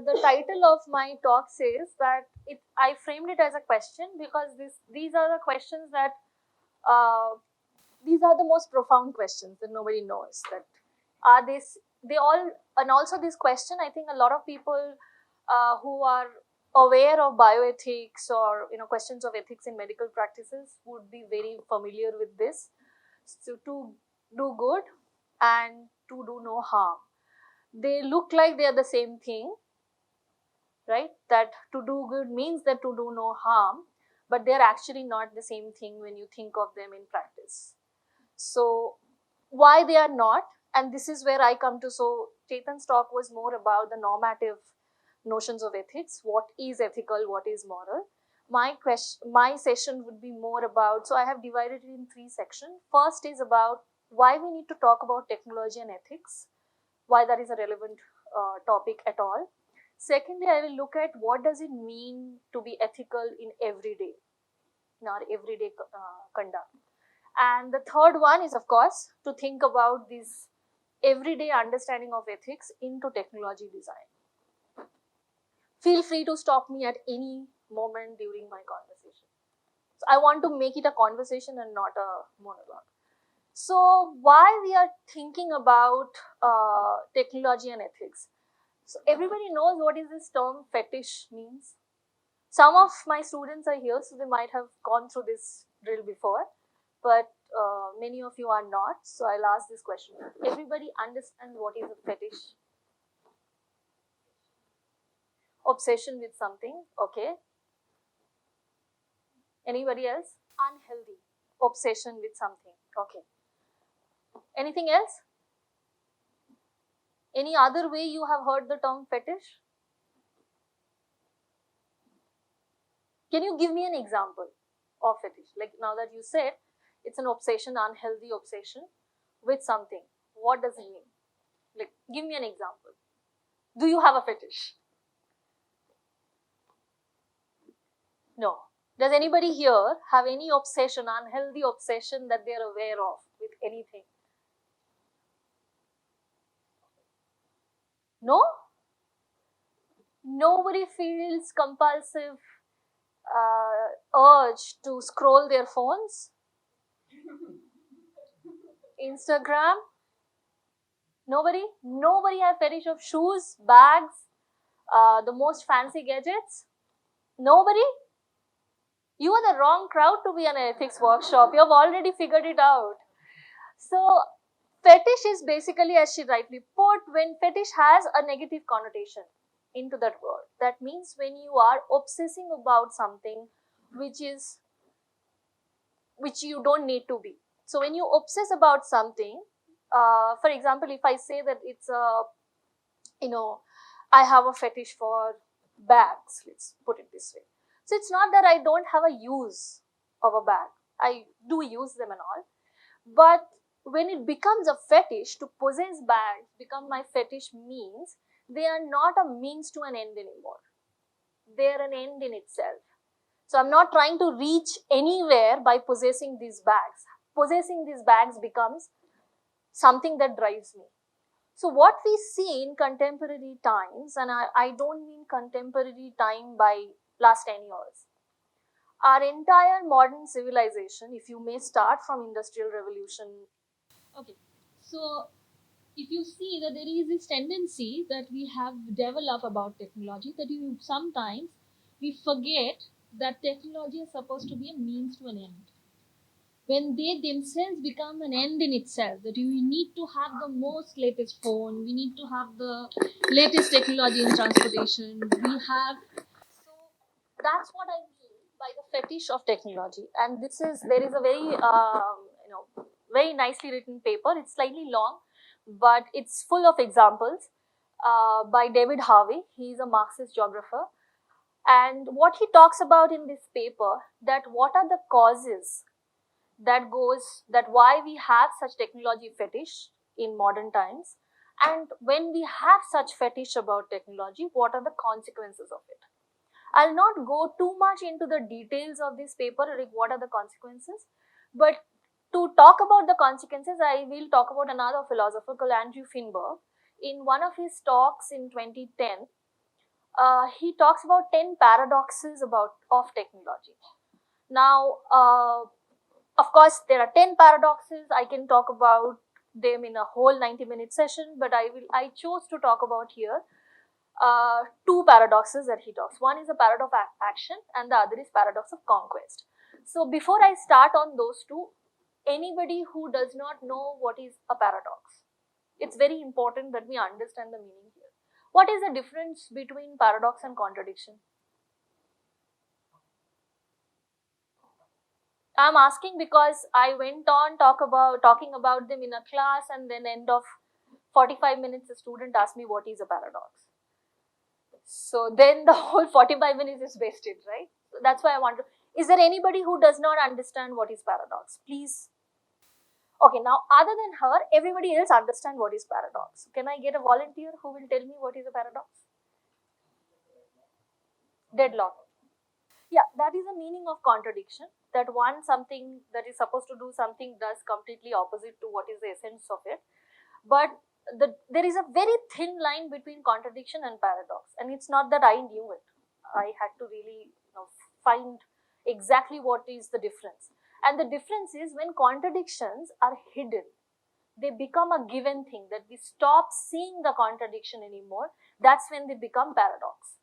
the title of my talk says that I framed it as a question because these are the questions that these are the most profound questions that nobody knows. That are this they all, and also this question, I think a lot of people who are aware of bioethics or questions of ethics in medical practices would be very familiar with this. So to do good and to do no harm, they look like they are the same thing, right? That to do good means that to do no harm, but they're actually not the same thing when you think of them in practice. So why they are not, and this is where I come to. So Chetan's talk was more about the normative notions of ethics. What is ethical? What is moral? My session would be more about, so I have divided it in 3 sections. First is about why we need to talk about technology and ethics, why that is a relevant topic at all. Secondly, I will look at what does it mean to be ethical in our everyday conduct. And the third one is, of course, to think about this everyday understanding of ethics into technology design. Feel free to stop me at any moment during my conversation. So I want to make it a conversation and not a monologue. So why we are thinking about technology and ethics? So everybody knows what is this term fetish means. Some of my students are here, so they might have gone through this drill before, but many of you are not. So I'll ask this question. Everybody understands what is a fetish? Obsession with something, okay. Anybody else? Unhealthy. Obsession with something, okay. Anything else? Any other way you have heard the term fetish? Can you give me an example of fetish? Like now that you said it's an obsession, unhealthy obsession with something. What does it mean? Like, give me an example. Do you have a fetish? No. Does anybody here have any obsession, unhealthy obsession that they are aware of with anything? No? Nobody feels compulsive urge to scroll their phones? Instagram? Nobody? Nobody have fetish of shoes, bags, the most fancy gadgets? Nobody? You are the wrong crowd to be an ethics workshop. You have already figured it out. So fetish is basically, as she rightly put, when fetish has a negative connotation into that word. That means when you are obsessing about something which you don't need to be. So when you obsess about something, for example, if I say that it's I have a fetish for bags, let's put it this way. So it's not that I don't have a use of a bag. I do use them and all. But when it becomes a fetish, to possess bags become my fetish means they are not a means to an end anymore. They are an end in itself. So I'm not trying to reach anywhere by possessing these bags. Possessing these bags becomes something that drives me. So what we see in contemporary times, and I don't mean contemporary time by last 10 years, our entire modern civilization, if you may start from Industrial Revolution. Okay, so if you see that there is this tendency that we have developed about technology, that sometimes we forget that technology is supposed to be a means to an end. When they themselves become an end in itself, that we need to have the most latest phone, we need to have the latest technology in transportation, so that's what I mean by the fetish of technology. And there is a very, very nicely written paper. It's slightly long, but it's full of examples by David Harvey. He's a Marxist geographer. And what he talks about in this paper, that what are the causes that why we have such technology fetish in modern times, and when we have such fetish about technology, what are the consequences of it. I'll not go too much into the details of this paper, like what are the consequences, but to talk about the consequences, I will talk about another philosopher called Andrew Finberg. In one of his talks in 2010, he talks about 10 paradoxes of technology. Now, of course, there are 10 paradoxes. I can talk about them in a whole 90-minute session, but I chose to talk about here two paradoxes that he talks. One is the paradox of action, and the other is paradox of conquest. So before I start on those two, anybody who does not know what is a paradox, it's very important that we understand the meaning here. What is the difference between paradox and contradiction? I'm asking because I went on talking about them in a class, and then end of 45 minutes, a student asked me what is a paradox. So then the whole 45 minutes is wasted, right? So that's why I want to. Is there anybody who does not understand what is paradox? Please. Okay, now other than her, everybody else understand what is paradox. Can I get a volunteer who will tell me what is a paradox? Deadlock. Yeah, that is the meaning of contradiction. That something that is supposed to do something does completely opposite to what is the essence of it. But there is a very thin line between contradiction and paradox, and it's not that I knew it. I had to really find exactly what is the difference. And the difference is when contradictions are hidden, they become a given thing, that we stop seeing the contradiction anymore. That's when they become paradox.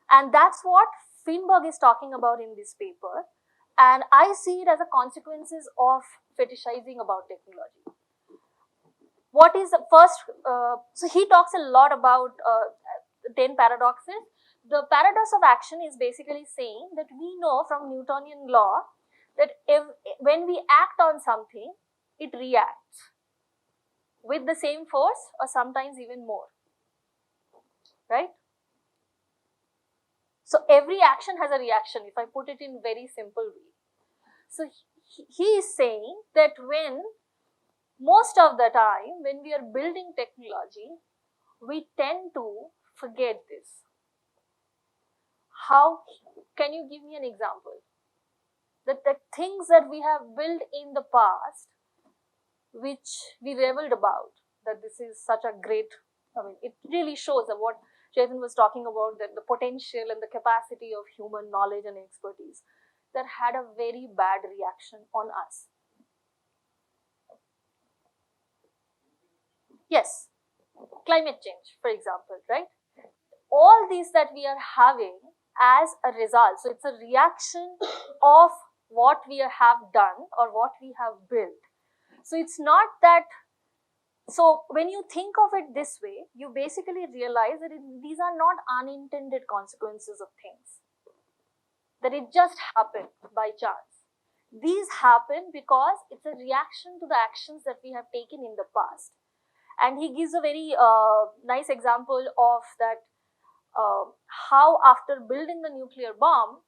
And that's what Finberg is talking about in this paper. And I see it as a consequences of fetishizing about technology. What is the first, so he talks a lot about 10 paradoxes. The paradox of action is basically saying that we know from Newtonian law that when we act on something, it reacts with the same force or sometimes even more, right? So every action has a reaction, if I put it in very simple way. So he is saying that most of the time when we are building technology, we tend to forget this. How can you give me an example? That the things that we have built in the past, which we reveled about, that this is such a great, it really shows that what Chetan was talking about, that the potential and the capacity of human knowledge and expertise, that had a very bad reaction on us. Yes, climate change, for example, right? All these that we are having as a result, so it's a reaction of what we have done or what we have built. So it's not that, so when you think of it this way, you basically realize that these are not unintended consequences of things, that it just happened by chance. These happen because it's a reaction to the actions that we have taken in the past. And he gives a very nice example of that, how after building the nuclear bomb,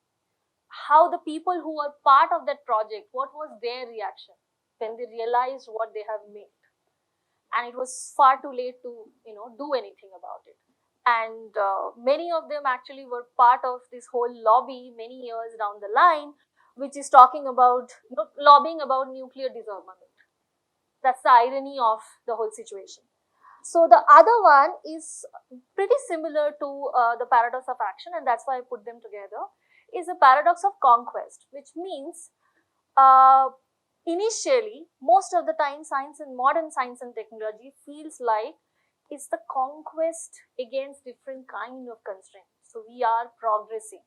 how the people who were part of that project, what was their reaction when they realized what they have made. And it was far too late to do anything about it. And many of them actually were part of this whole lobby many years down the line, which is talking about lobbying about nuclear disarmament. That's the irony of the whole situation. So the other one is pretty similar to the paradox of action, and that's why I put them together, is the paradox of conquest, which means initially, most of the time, modern science and technology feels like it's the conquest against different kind of constraints. So we are progressing.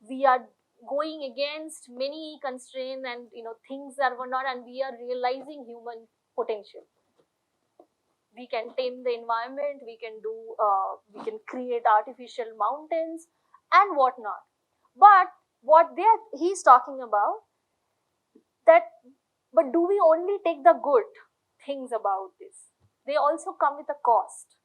We are going against many constraints and things that were not, and we are realizing human potential. We can tame the environment, we can create artificial mountains and whatnot. But what he's talking about, but do we only take the good things about this? They also come with a cost.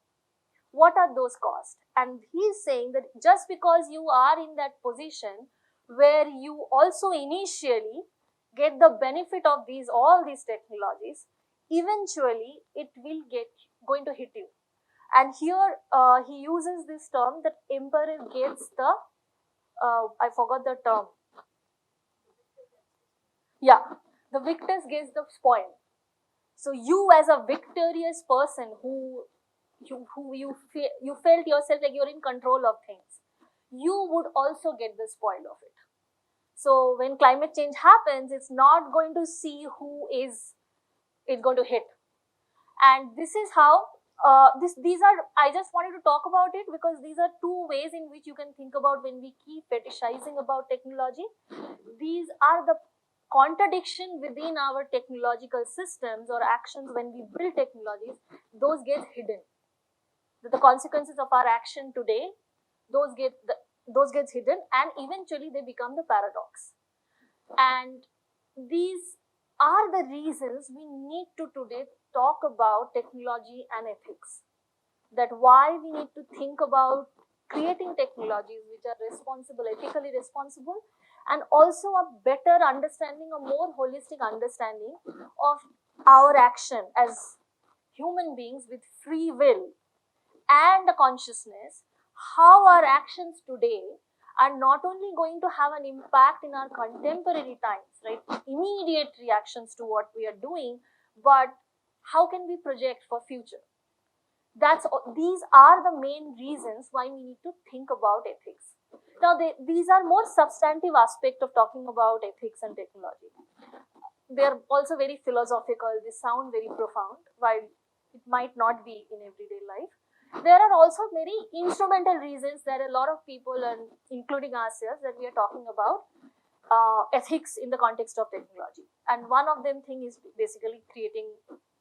What are those costs? And he's saying that just because you are in that position where you also initially get the benefit of all these technologies, eventually it will going to hit you. And here he uses this term that emperor gets the, I forgot the term. Yeah, the victors gets the spoil. So you as a victorious person who you felt yourself like you're in control of things, you would also get the spoil of it. So when climate change happens, it's not going to see who is it going to hit. And this is how these are, I just wanted to talk about it because these are two ways in which you can think about when we keep fetishizing about technology. These are the contradiction within our technological systems or actions when we build technologies, those get hidden. The consequences of our action today, those gets hidden, and eventually they become the paradox. And these are the reasons we need to today talk about technology and ethics. That why we need to think about creating technologies which are responsible, ethically responsible, and also a better understanding, a more holistic understanding of our action as human beings with free will and a consciousness, how our actions today are not only going to have an impact in our contemporary times, right, immediate reactions to what we are doing, but how can we project for future? These are the main reasons why we need to think about ethics. Now, these are more substantive aspects of talking about ethics and technology. They are also very philosophical, they sound very profound, while it might not be in everyday life. There are also very instrumental reasons that a lot of people, and including ourselves, that we are talking about ethics in the context of technology. And one of them thing is basically creating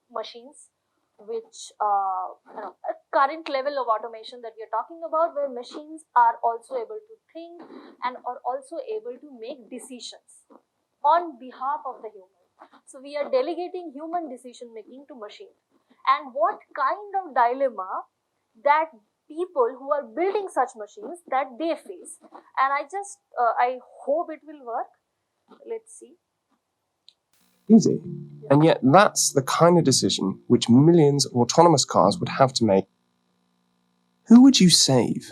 machines which a current level of automation that we are talking about, where machines are also able to think and are also able to make decisions on behalf of the human. So we are delegating human decision making to machines. And what kind of dilemma that people who are building such machines that they face. And I hope it will work. Let's see. Easy. And yet that's the kind of decision which millions of autonomous cars would have to make. Who would you save?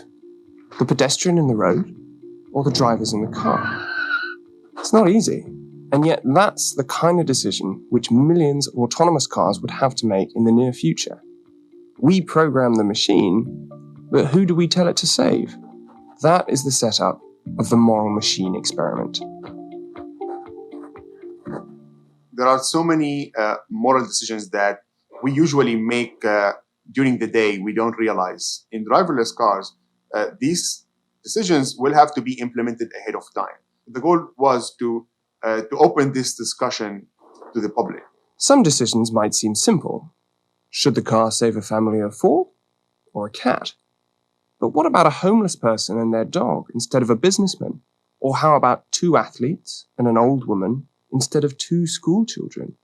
The pedestrian in the road or the drivers in the car? It's not easy. And yet that's the kind of decision which millions of autonomous cars would have to make in the near future. We program the machine, but who do we tell it to save? That is the setup of the moral machine experiment. There are so many moral decisions that we usually make during the day we don't realize. In driverless cars, these decisions will have to be implemented ahead of time. The goal was to open this discussion to the public. Some decisions might seem simple. Should the car save a family of 4 or a cat? But what about a homeless person and their dog instead of a businessman? Or how about 2 athletes and an old woman instead of 2 school children?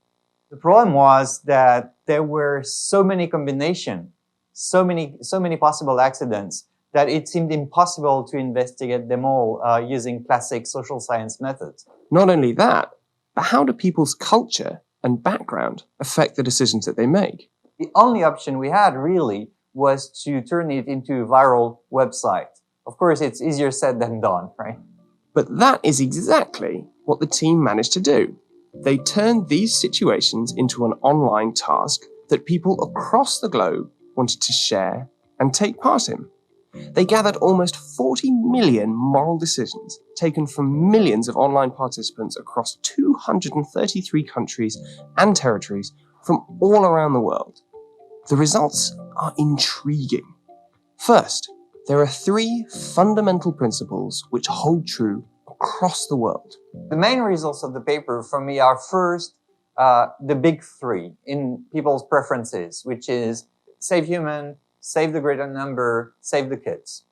The problem was that there were so many combinations, so many possible accidents, that it seemed impossible to investigate them all using classic social science methods. Not only that, but how do people's culture and background affect the decisions that they make? The only option we had really was to turn it into a viral website. Of course, it's easier said than done, right? But that is exactly what the team managed to do. They turned these situations into an online task that people across the globe wanted to share and take part in. They gathered almost 40 million moral decisions taken from millions of online participants across 233 countries and territories from all around the world. The results are intriguing. First, there are 3 fundamental principles which hold true across the world. The main results of the paper for me are first, the big 3 in people's preferences, which is save human, save the greater number, save the kids.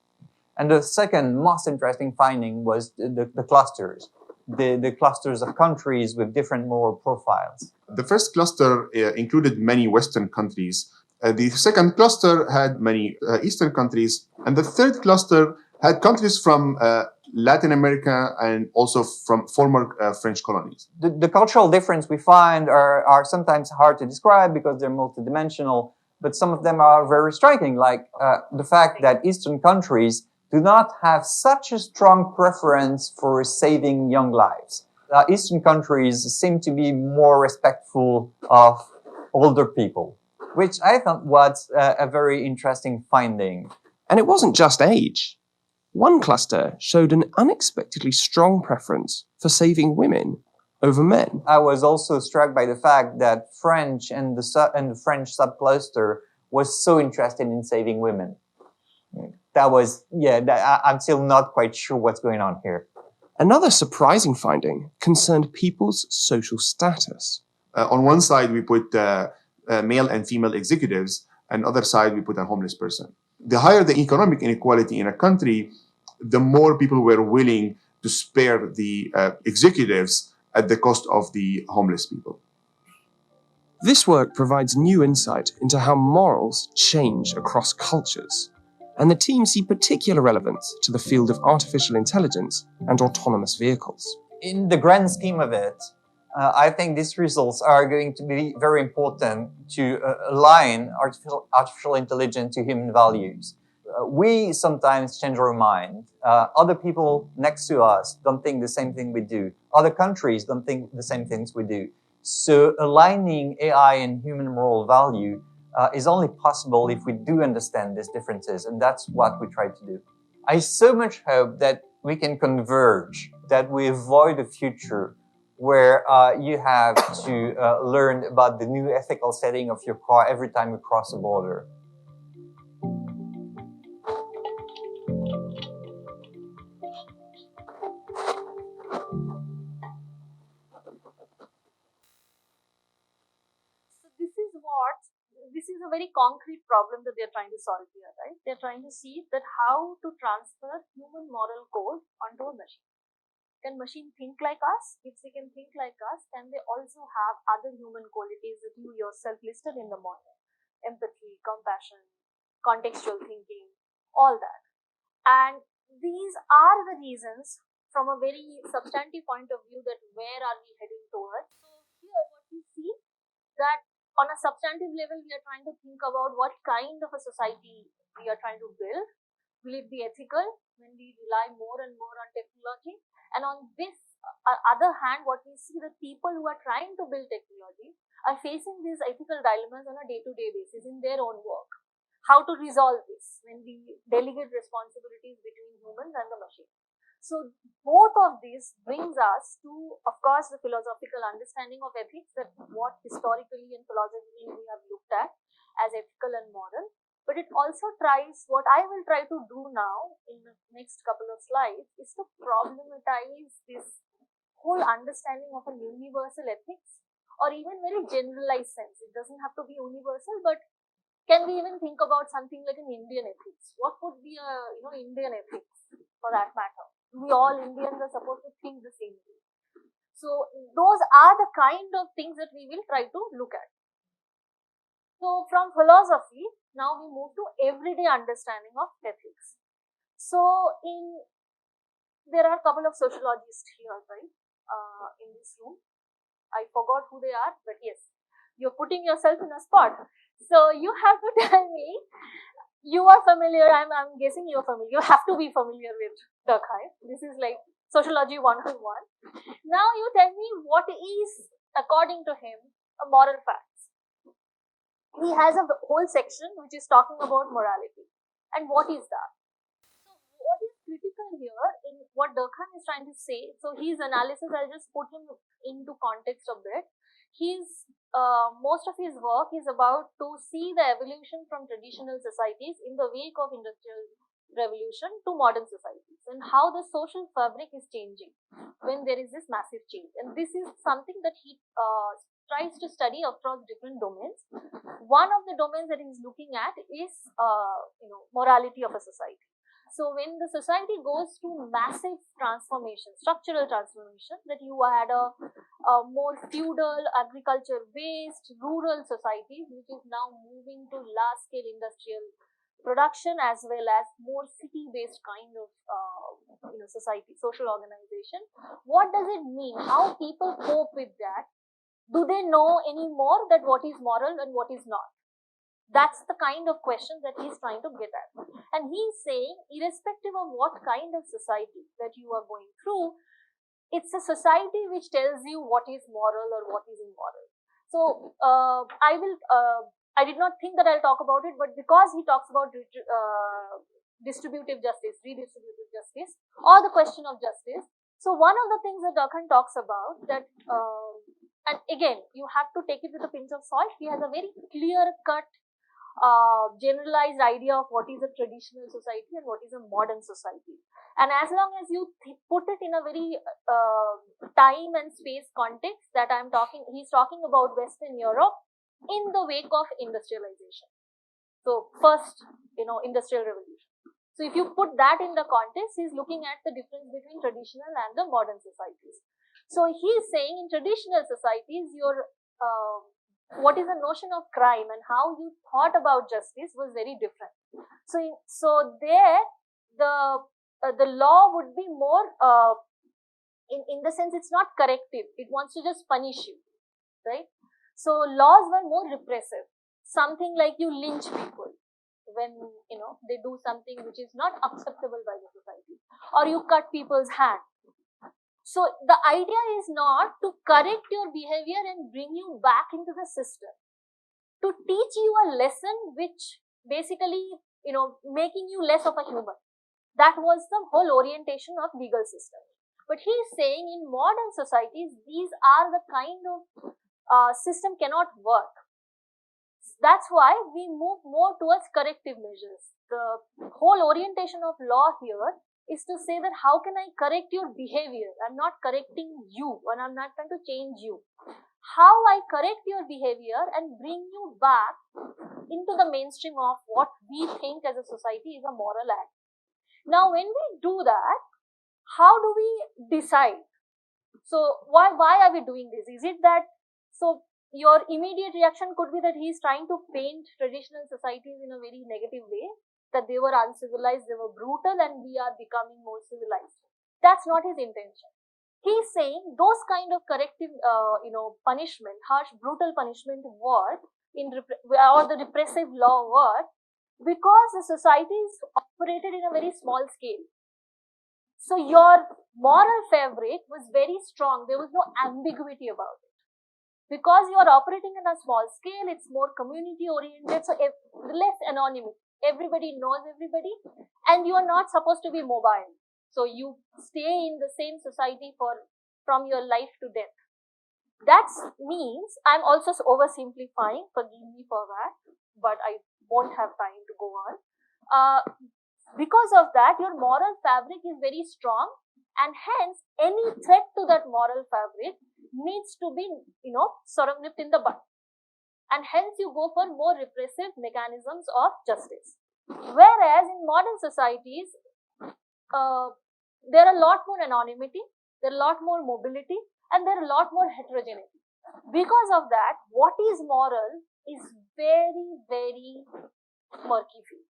And the second most interesting finding was the clusters, the clusters of countries with different moral profiles. The first cluster included many Western countries. The second cluster had many Eastern countries. And the third cluster had countries from Latin America and also from former French colonies. The cultural difference we find are sometimes hard to describe because they're multidimensional, but some of them are very striking, like the fact that Eastern countries do not have such a strong preference for saving young lives. Eastern countries seem to be more respectful of older people. which I thought was a very interesting finding. And it wasn't just age. One cluster showed an unexpectedly strong preference for saving women over men. I was also struck by the fact that French and the French subcluster was so interested in saving women. That was, I'm still not quite sure what's going on here. Another surprising finding concerned people's social status. On one side, we put male and female executives, and other side, we put a homeless person. The higher the economic inequality in a country, the more people were willing to spare the executives at the cost of the homeless people. This work provides new insight into how morals change across cultures, and the team see particular relevance to the field of artificial intelligence and autonomous vehicles. In the grand scheme of it, I think these results are going to be very important to align artificial intelligence to human values. We sometimes change our mind. Other people next to us don't think the same thing we do. Other countries don't think the same things we do. So aligning AI and human moral value is only possible if we do understand these differences, and that's what we try to do. I so much hope that we can converge, that we avoid a future where you have to learn about the new ethical setting of your car every time you cross a border. This is a very concrete problem that they're trying to solve here, right? They're trying to see that how to transfer human moral code onto a machine. Can machine think like us? If they can think like us, can they also have other human qualities that you yourself listed in the model? Empathy, compassion, contextual thinking, all that. And these are the reasons from a very substantive point of view that where are we heading towards. So here what we see that on a substantive level, we are trying to think about what kind of a society we are trying to build. Will it be ethical when we rely more and more on technology? And on this other hand, what we see, the people who are trying to build technology are facing these ethical dilemmas on a day-to-day basis in their own work. How to resolve this when we delegate responsibilities between humans and the machine. So both of these brings us to, of course, the philosophical understanding of ethics, that what historically and philosophically we have looked at as ethical and moral. But it also tries, what I will try to do now in the next couple of slides, is to problematize this whole understanding of a universal ethics, or even very generalized sense. It doesn't have to be universal, but can we even think about something like an Indian ethics? What would be a Indian ethics for that matter? We all Indians are supposed to think the same way. So those are the kind of things that we will try to look at. So from philosophy, now we move to everyday understanding of ethics. So there are a couple of sociologists here, right, in this room. I forgot who they are, but yes, you're putting yourself in a spot. So you have to tell me, you are familiar, I'm guessing you're familiar, you have to be familiar with Durkheim. This is like Sociology 101. Now you tell me what is, according to him, a moral facts. He has a whole section which is talking about morality. And what is that? So what is critical here in what Durkheim is trying to say, so his analysis, I'll just put him into context a bit. Most of his work is about to see the evolution from traditional societies in the wake of industrial revolution to modern societies, and how the social fabric is changing when there is this massive change. And this is something that he tries to study across different domains. One of the domains that he's looking at is morality of a society. So when the society goes through massive transformation, structural transformation, that you had a more feudal, agriculture-based, rural society, which is now moving to large-scale industrial production, as well as more city-based kind of society, social organization. What does it mean? How people cope with that? Do they know any more that what is moral and what is not? That's the kind of question that he's trying to get at. And he's saying, irrespective of what kind of society that you are going through, it's a society which tells you what is moral or what is immoral. So I will I did not think that I'll talk about it, but because he talks about distributive justice, redistributive justice, or the question of justice. So one of the things that Durkheim talks about that, and again, you have to take it with a pinch of salt. He has a very clear-cut, generalized idea of what is a traditional society and what is a modern society. And as long as you put it in a very time and space context that I'm talking, he's talking about Western Europe in the wake of industrialization. So first, industrial revolution. So if you put that in the context, he's looking at the difference between traditional and the modern societies. So he's saying in traditional societies, what is the notion of crime and how you thought about justice was very different. So there, the law would be more, in the sense it's not corrective. It wants to just punish you, right? So laws were more repressive. Something like you lynch people when they do something which is not acceptable by the society, or you cut people's hand. So the idea is not to correct your behavior and bring you back into the system, to teach you a lesson which basically making you less of a human. That was the whole orientation of legal system. But he is saying in modern societies, these are the kind of system cannot work. That's why we move more towards corrective measures. The whole orientation of law here is to say that how can I correct your behavior? I'm not correcting you, and I'm not trying to change you. How I correct your behavior and bring you back into the mainstream of what we think as a society is a moral act. Now, when we do that, how do we decide? So why are we doing this? Is it that, so your immediate reaction could be that he's trying to paint traditional societies in a very negative way, that they were uncivilized, they were brutal, and we are becoming more civilized. That's not his intention. He's saying those kind of corrective, punishment, harsh, brutal punishment were or the repressive law were because the societies operated in a very small scale. So your moral fabric was very strong. There was no ambiguity about it. Because you are operating in a small scale, it's more community oriented, so less anonymity. Everybody knows everybody, and you are not supposed to be mobile. So you stay in the same society from your life to death. That means, I'm also oversimplifying, forgive me for that, but I won't have time to go on. Because of that, your moral fabric is very strong, and hence any threat to that moral fabric needs to be, sort of nipped in the bud. And hence you go for more repressive mechanisms of justice. Whereas in modern societies, there are a lot more anonymity, there are a lot more mobility, and there are a lot more heterogeneity. Because of that, what is moral is very, very murky field.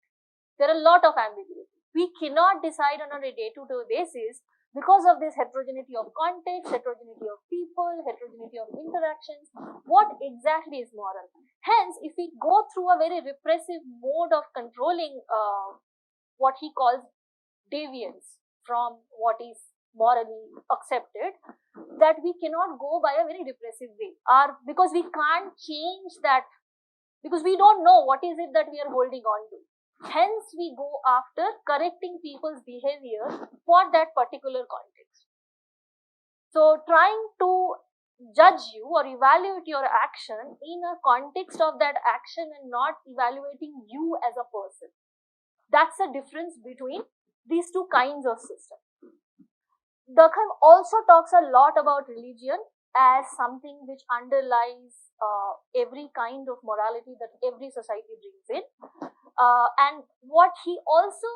There are a lot of ambiguity. We cannot decide on a day-to-day basis because of this heterogeneity of context, heterogeneity of people, heterogeneity of interactions, what exactly is moral. Hence, if we go through a very repressive mode of controlling what he calls deviance from what is morally accepted, that we cannot go by a very repressive way, because we can't change that, because we don't know what is it that we are holding on to. Hence, we go after correcting people's behavior for that particular context. So, trying to judge you or evaluate your action in a context of that action and not evaluating you as a person. That's the difference between these two kinds of systems. Durkheim also talks a lot about religion as something which underlies every kind of morality that every society brings in. And what he also,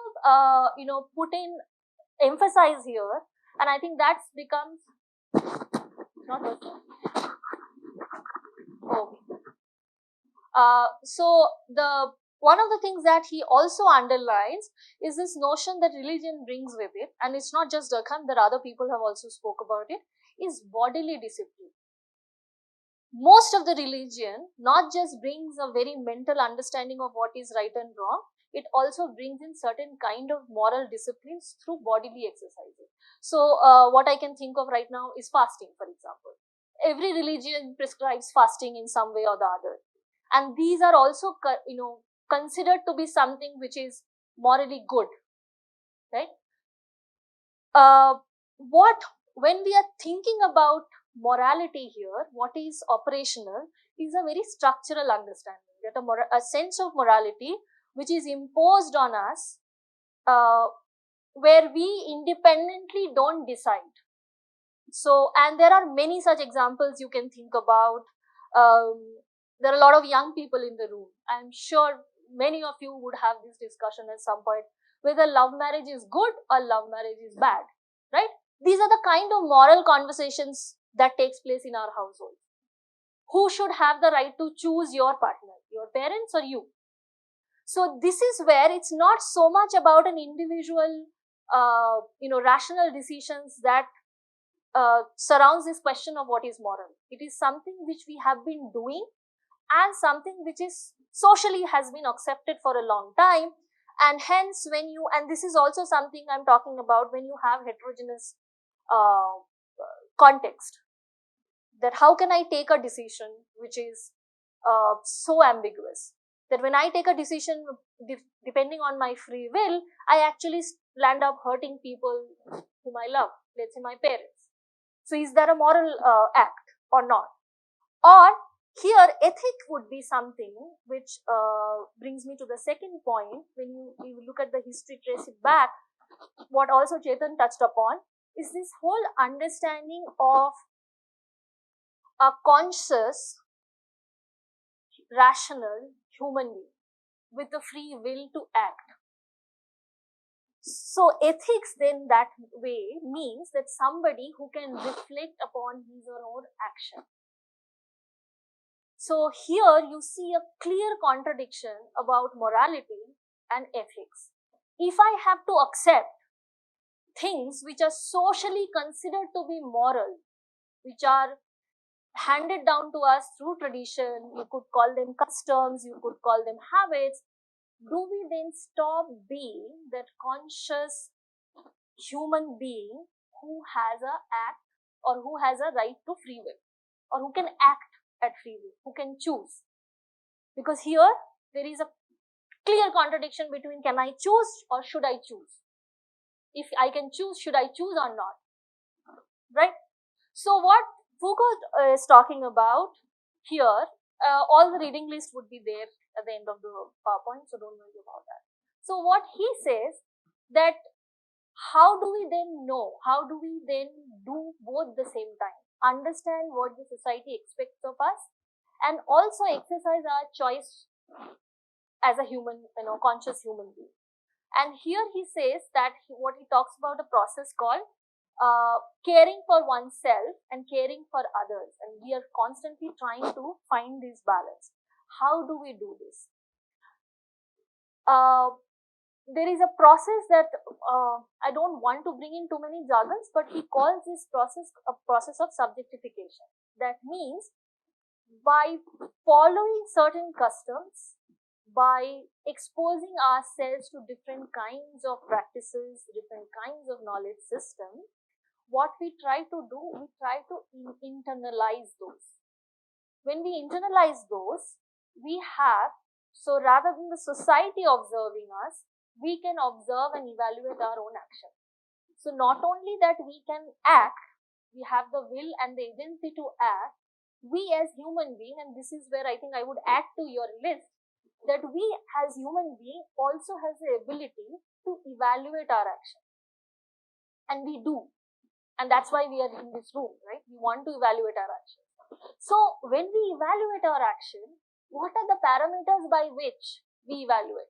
emphasize here, and I think that's becomes not working. Okay. So one of the things that he also underlines is this notion that religion brings with it, and it's not just Durkheim, there are other people who have also spoke about it, is bodily discipline. Most of the religion not just brings a very mental understanding of what is right and wrong, it also brings in certain kind of moral disciplines through bodily exercises. So what I can think of right now is fasting, for example. Every religion prescribes fasting in some way or the other. and these are also considered to be something which is morally good, right? When we are thinking about morality here, what is operational is a very structural understanding, that a sense of morality which is imposed on us, where we independently don't decide. So, and there are many such examples you can think about. There are a lot of young people in the room. I'm sure many of you would have this discussion at some point, whether love marriage is good or love marriage is bad, right? These are the kind of moral conversations that takes place in our household. Who should have the right to choose your partner, your parents or you? So this is where it's not so much about an individual, rational decisions that surrounds this question of what is moral. It is something which we have been doing, and something which is socially has been accepted for a long time. And hence, and this is also something I'm talking about when you have heterogeneous context, that how can I take a decision which is so ambiguous, that when I take a decision depending on my free will, I actually land up hurting people whom I love, let's say my parents. So is that a moral act or not? Or here, ethic would be something which brings me to the second point. When you look at the history, trace it back, what also Chetan touched upon is this whole understanding of a conscious, rational human being with the free will to act. So ethics then that way means that somebody who can reflect upon his or her action. So here you see a clear contradiction about morality and ethics. If I have to accept things which are socially considered to be moral, which are handed down to us through tradition, you could call them customs, you could call them habits, do we then stop being that conscious human being who has a act or who has a right to free will, or who can act at free will, who can choose? Because here there is a clear contradiction between can I choose or should I choose? If I can choose, should I choose or not? Right? So what Foucault is talking about here, all the reading list would be there at the end of the PowerPoint, so don't worry about that. So what he says that how do we then know, how do we then do both the same time? Understand what the society expects of us and also exercise our choice as a human, conscious human being. And here he says that what he talks about a process called caring for oneself and caring for others, and we are constantly trying to find this balance. How do we do this? There is a process that I don't want to bring in too many jargons, but he calls this process a process of subjectification. That means by following certain customs, by exposing ourselves to different kinds of practices, different kinds of knowledge systems, what we try to do, we try to internalize those. When we internalize those, we have, so rather than the society observing us, we can observe and evaluate our own action. So not only that we can act, we have the will and the agency to act, we as human beings, and this is where I think I would add to your list, that we as human beings also has the ability to evaluate our action. And we do. And that's why we are in this room, right? We want to evaluate our action. So when we evaluate our action, what are the parameters by which we evaluate?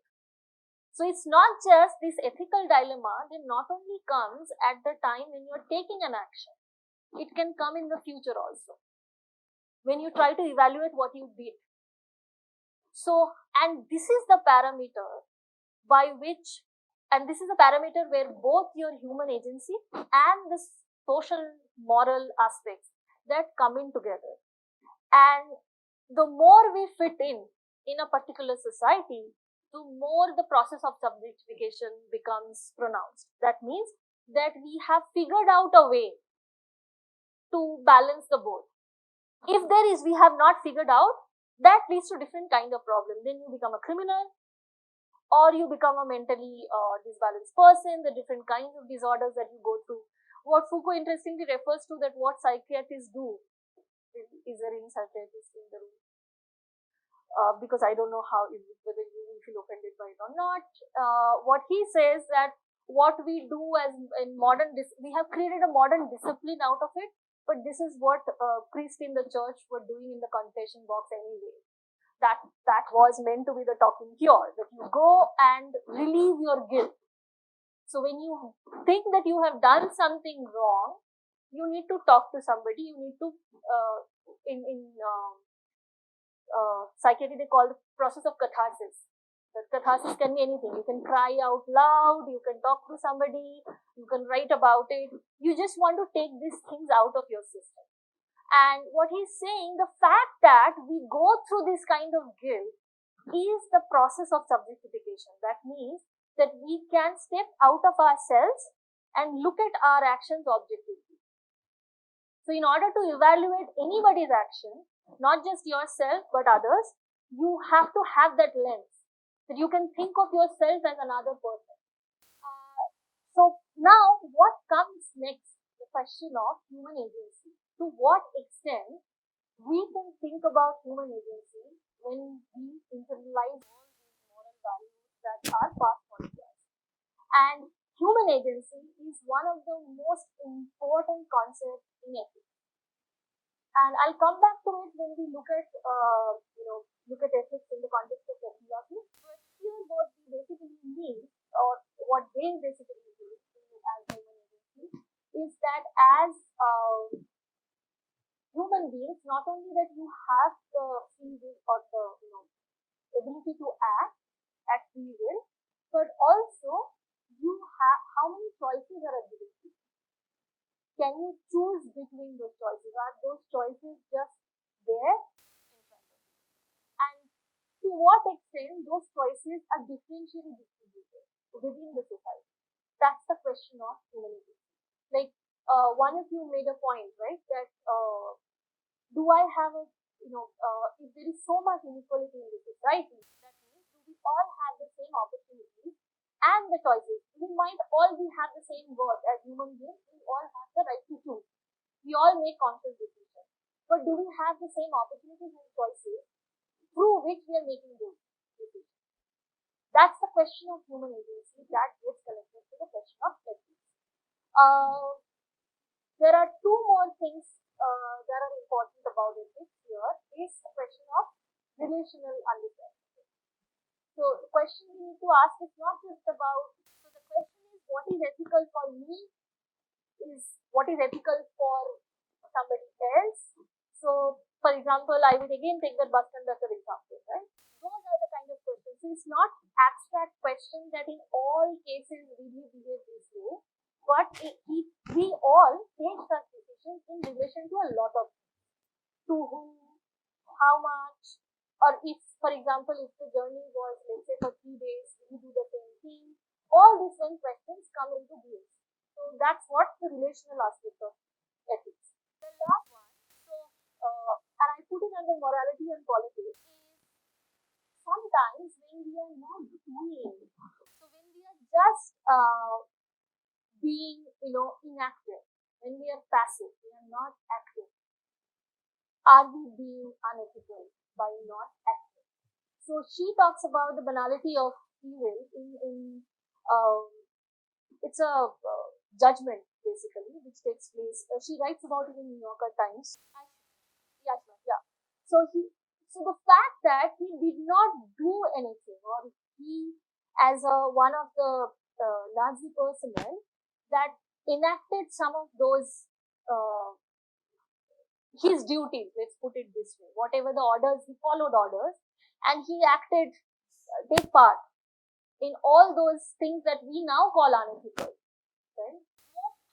So it's not just this ethical dilemma that not only comes at the time when you're taking an action, it can come in the future also, when you try to evaluate what you did. So, and this is the parameter by which, and this is a parameter where both your human agency and the social moral aspects that come in together. And the more we fit in a particular society, the more the process of subjectification becomes pronounced. That means that we have figured out a way to balance the both. If there is, we have not figured out, that leads to different kind of problem. Then you become a criminal, or you become a mentally disbalanced person, the different kinds of disorders that you go through. What Foucault interestingly refers to, that what psychiatrists do, is there any psychiatrist in the room? Because I don't know whether you will feel offended by it or not. What he says that what we do as in modern, we have created a modern discipline out of it, but this is what priests in the church were doing in the confession box anyway. That was meant to be the talking cure, that you go and relieve your guilt. So when you think that you have done something wrong, you need to talk to somebody. You need to psychiatry they call the process of catharsis. The catharsis can be anything. You can cry out loud, you can talk to somebody, you can write about it. You just want to take these things out of your system. And what he's saying, the fact that we go through this kind of guilt is the process of subjectification. That means that we can step out of ourselves and look at our actions objectively. So in order to evaluate anybody's action, not just yourself but others, you have to have that lens, that you can think of yourself as another person. So now what comes next? The question of human agency. To what extent we can think about human agency when we internalize all these moral values that are passed on to us. And human agency is one of the most important concepts in ethics. And I'll come back to it when we look at ethics in the context of technology. But here, what we basically mean, or what they basically mean as human agency, is that as human beings, not only that you have the free will or the ability to act at free will, but also you have how many choices are given to you. Can you choose between those choices? Are those choices just there in front of you? And to what extent those choices are differentially distributed within the society? That's the question of humanity. Like one of you made a point, right? That do I have a if there is so much inequality in the society, that means do we all have the same opportunities and the choices? We might all have the same worth as human beings. We all have the right to choose. We all make conscious decisions. But do we have the same opportunities and choices through which we are making those decisions? That's the question of human agency that gets connected to the question of ethics. There are two more things that are important about ethics here. Is the question of relational understanding. So the question we need to ask is not just about, so the question is what is ethical for me is what is ethical for somebody else. So for example, I will again take that bus conductor example, right? Those are the kind of questions. So it's not abstract questions that in all cases really behave this way, but we all take such decisions in relation to a lot of things. To whom, how much, or if, for example, if the journey was, let's say, for 3 days, we do the same thing. All these same questions come into being. So that's what the relational aspect of ethics. The last one, and I put it under morality and politics, is sometimes when we are not doing, so when we are just being, inactive, when we are passive, we are not active. Are we being unethical by not acting? So she talks about the banality of evil it's a judgment basically which takes place. She writes about it in New Yorker Times. Yeah. So the fact that he did not do anything, or he as one of the Nazi personnel that enacted some of those his duties, let's put it this way, whatever the orders, he followed orders, and he acted, take part in all those things that we now call unethical. Right?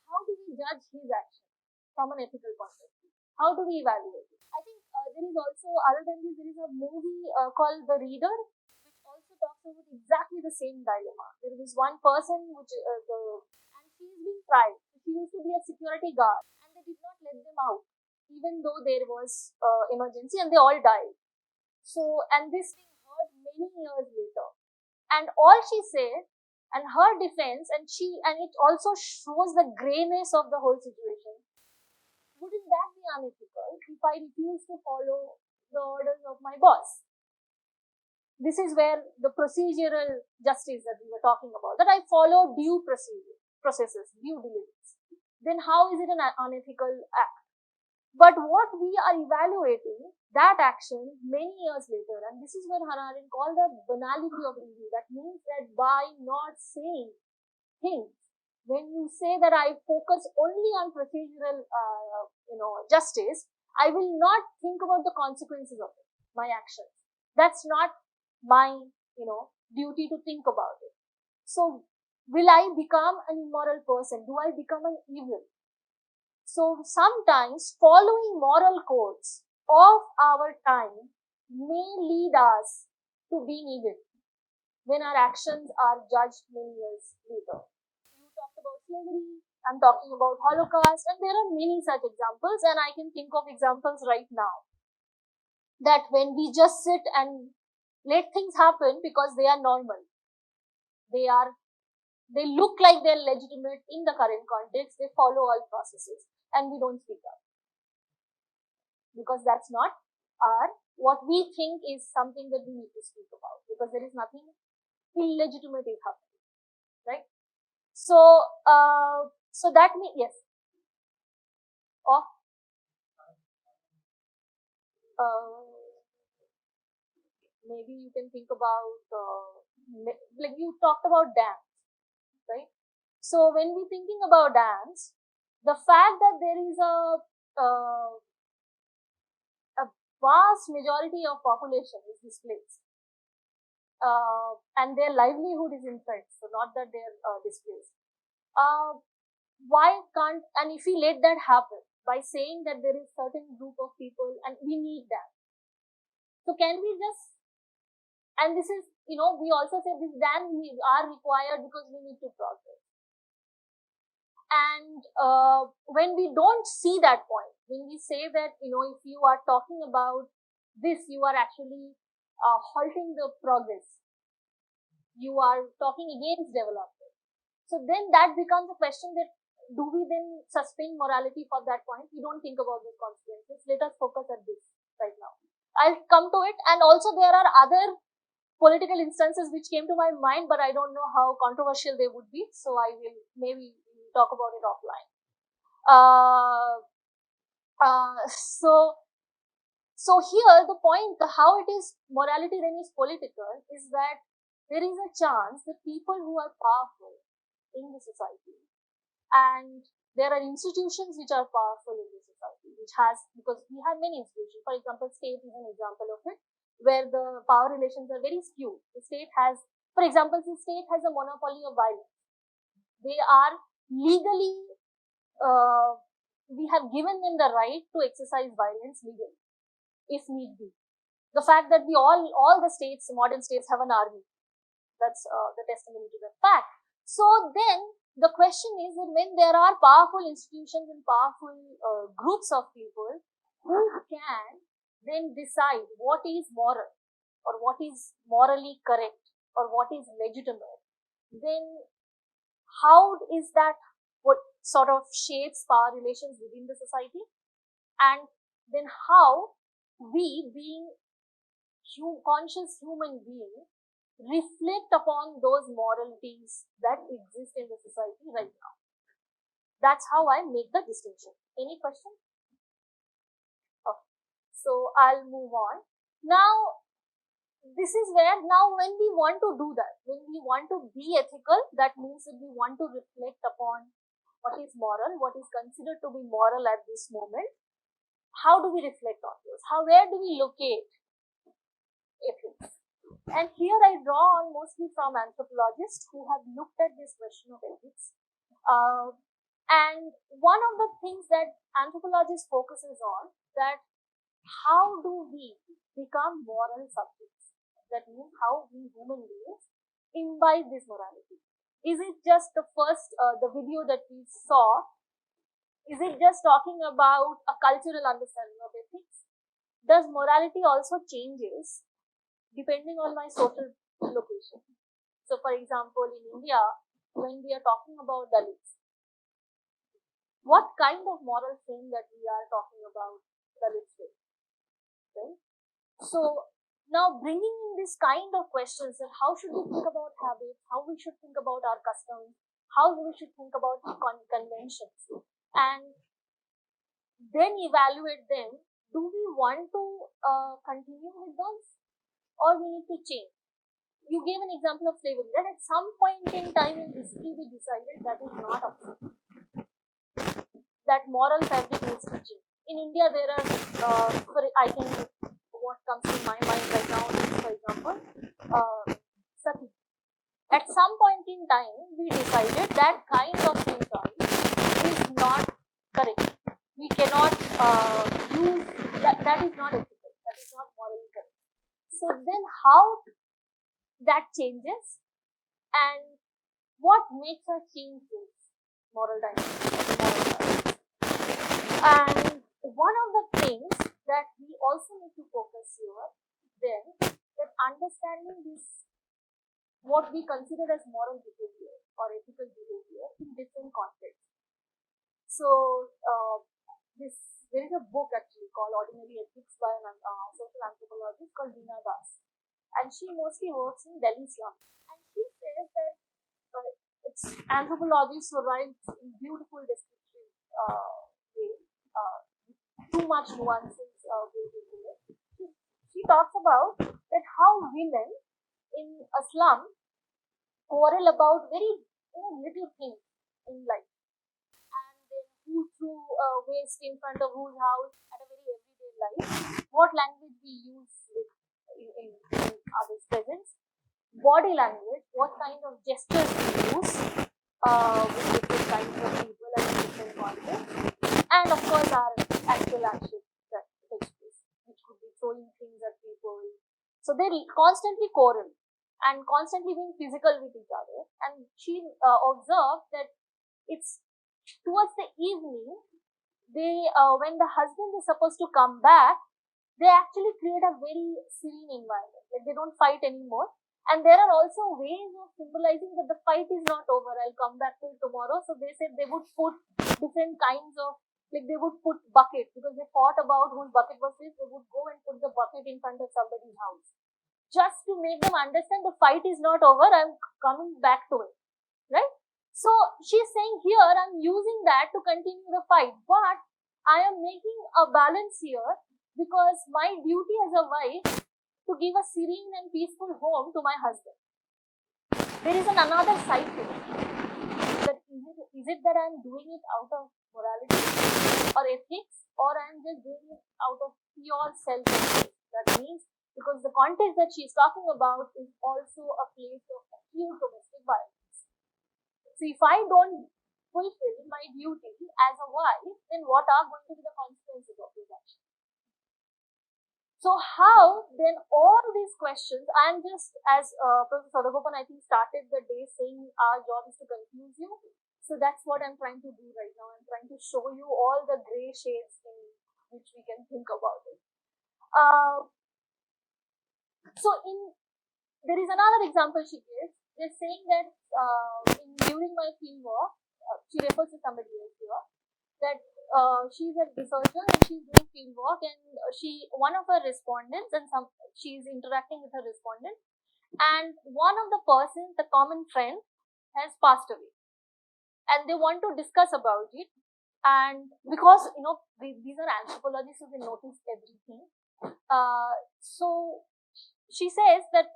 How do we judge his action from an ethical point of view? How do we evaluate it? I think there is also, other than this, there is a movie called The Reader, which also talks about exactly the same dilemma. There is one person and she is being tried. She used to be a security guard, and they did not let them out, even though there was emergency, and they all died. So, and this thing heard many years later. And all she said, and her defense, and it also shows the grayness of the whole situation. Wouldn't that be unethical if I refuse to follow the orders of my boss? This is where the procedural justice that we were talking about, that I follow due processes, due diligence. Then how is it an unethical act? But what we are evaluating, that action many years later, and this is where Hannah Arendt called the banality of evil. That means that by not saying things, when you say that I focus only on procedural, justice, I will not think about the consequences of it, my actions. That's not my, duty to think about it. So, will I become an immoral person? Do I become an evil? So sometimes following moral codes of our time may lead us to being evil when our actions are judged many years later. You talked about slavery, I'm talking about Holocaust, and there are many such examples, and I can think of examples right now. That when we just sit and let things happen because they are normal, they look like they're legitimate in the current context, they follow all processes, and we don't speak up. Because that's not what we think is something that we need to speak about, because there is nothing illegitimate is happening, right? So, so that means, yes. Or, maybe you can think about, like you talked about dance, right? So when we're thinking about dance, the fact that there is a vast majority of population is displaced, and their livelihood is in threat, so not that they're displaced. Why can't, and if we let that happen by saying that there is certain group of people and we need that, so can we just, and this is, we also say this dance are required because we need to progress. And when we don't see that point, when we say that, if you are talking about this, you are actually halting the progress. You are talking against development. So then that becomes a question that, do we then suspend morality for that point? We don't think about those consequences. Let us focus at this right now. I'll come to it. And also there are other political instances which came to my mind, but I don't know how controversial they would be. So I will maybe talk about it offline. So here the point, how it is morality then is political, is that there is a chance that people who are powerful in the society, and there are institutions which are powerful in the society, because we have many institutions. For example, state is an example of it, where the power relations are very skewed. The state has, for example, the state has a monopoly of violence. They are legally, we have given them the right to exercise violence legally, if need be. The fact that all the states, modern states, have an army, that's the testimony to that fact. So then the question is that when there are powerful institutions and powerful groups of people who can then decide what is moral, or what is morally correct, or what is legitimate, then how is that what sort of shapes power relations within the society? And then how we, being conscious human beings, reflect upon those moralities that exist in the society right now. That's how I make the distinction. Any question? Okay. So I'll move on. Now, this is where, now when we want to do that, when we want to be ethical, that means that we want to reflect upon what is moral, what is considered to be moral at this moment. How do we reflect on those? Where do we locate ethics? And here I draw on mostly from anthropologists who have looked at this question of ethics. And one of the things that anthropologists focuses on, that how do we become moral subjects? That means how we human beings imbibe this morality. Is it just the first, the video that we saw, is it just talking about a cultural understanding of ethics? Thus, morality also changes depending on my social location. So, for example, in India, when we are talking about Dalits, what kind of moral frame that we are talking about Dalits with, right? So, now bringing in this kind of questions that how should we think about habits, how we should think about our customs, how we should think about conventions, and then evaluate them. Do we want to continue with those, or we need to change? You gave an example of slavery, that at some point in time in history we decided that is not acceptable, that moral fabric needs to change. In India, there are, what comes to my mind right now is, for example, sati. At some point in time, we decided that kind of safeguard is not correct. We cannot use that is not ethical, that is not morally correct. So then how that changes, and what makes us change this moral dimension? And one of the things that we also need to focus here then, that understanding this, what we consider as moral behavior or ethical behavior in different contexts. So there is a book actually called Ordinary Ethics by a social anthropologist called Dina Das, and she mostly works in Delhi slums. And she says that it's anthropologists who write in beautiful descriptive way, too much nuances built into it. She talks about that how women in a slum quarrel about very little things in life, and then who threw waste in front of whose house at a very everyday life, what language we use in others' presence, body language, what kind of gestures we use with different kinds of people and different contexts, and of course our actual action that takes place, which could be throwing things at people. So they constantly quarrel and constantly being physical with each other. And she observed that it's towards the evening, they when the husband is supposed to come back, they actually create a very serene environment. Like they don't fight anymore. And there are also ways of symbolizing that the fight is not over. I'll come back to it tomorrow. So they said they would put different kinds of, like they would put buckets, because they fought about whose bucket was this. They would go and put the bucket in front of somebody's house, just to make them understand the fight is not over, I'm coming back to it, right? So she's saying here, I'm using that to continue the fight, but I am making a balance here, because my duty as a wife to give a serene and peaceful home to my husband. There is another side to it. That is it that I'm doing it out of morality or ethics, or I'm just doing it out of pure self-interest? That means, because the context that she's talking about is also a place of acute domestic violence. So if I don't fulfill my duty as a wife, then what are going to be the consequences of this action? So how then all these questions, I'm just, as Professor Sadagopan I think started the day saying our job is to confuse you. So that's what I'm trying to do right now. I'm trying to show you all the gray shades in which we can think about it. There is another example she gives. They're saying that during my field work, she refers to somebody else here, that she's a researcher and she's doing field work, and one of her respondents, and she's interacting with her respondent, and one of the persons, the common friend, has passed away, and they want to discuss about it. And because these are anthropologists, so they notice everything. So she says that,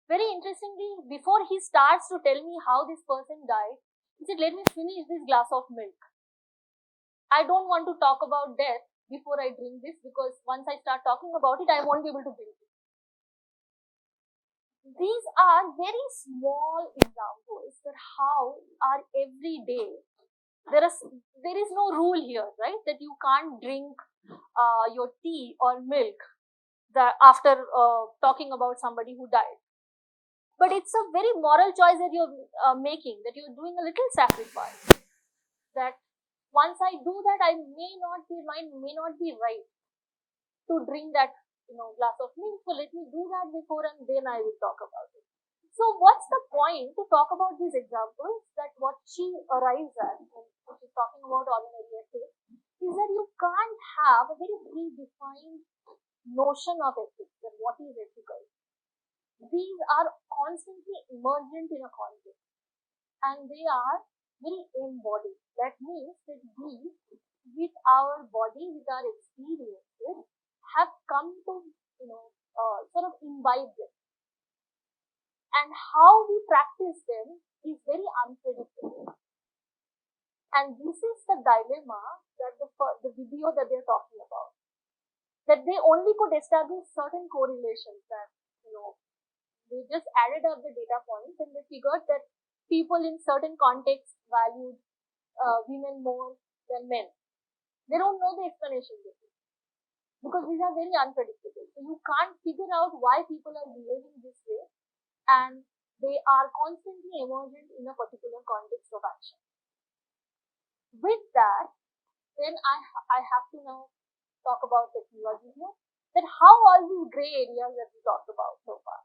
very interestingly, before he starts to tell me how this person died, he said, let me finish this glass of milk. I don't want to talk about death before I drink this, because once I start talking about it, I won't be able to drink it. These are very small examples that how our everyday, there is no rule here, right? That you can't drink your tea or milk after talking about somebody who died. But it's a very moral choice that you're making, that you're doing a little sacrifice. That once I do that, mine may not be right. to drink that glass of milk. So let me do that before and then I will talk about it. So what's the point to talk about these examples? That what she arrives at when she's talking about ordinary ethics is that you can't have a very predefined notion of ethics, that what is ethical. These are constantly emergent in a context and they are very embodied. That means that we, with our body, with our experiences, have come to sort of imbibe them. And how we practice them is very unpredictable. And this is the dilemma that the video that they're talking about. That they only could establish certain correlations that, they just added up the data points and they figured that people in certain contexts valued women more than men. They don't know the explanation because these are very unpredictable. So you can't figure out why people are behaving this way, and they are constantly emergent in a particular context of action. With that, then I have to now talk about technology here. That how all these gray areas that we talked about so far,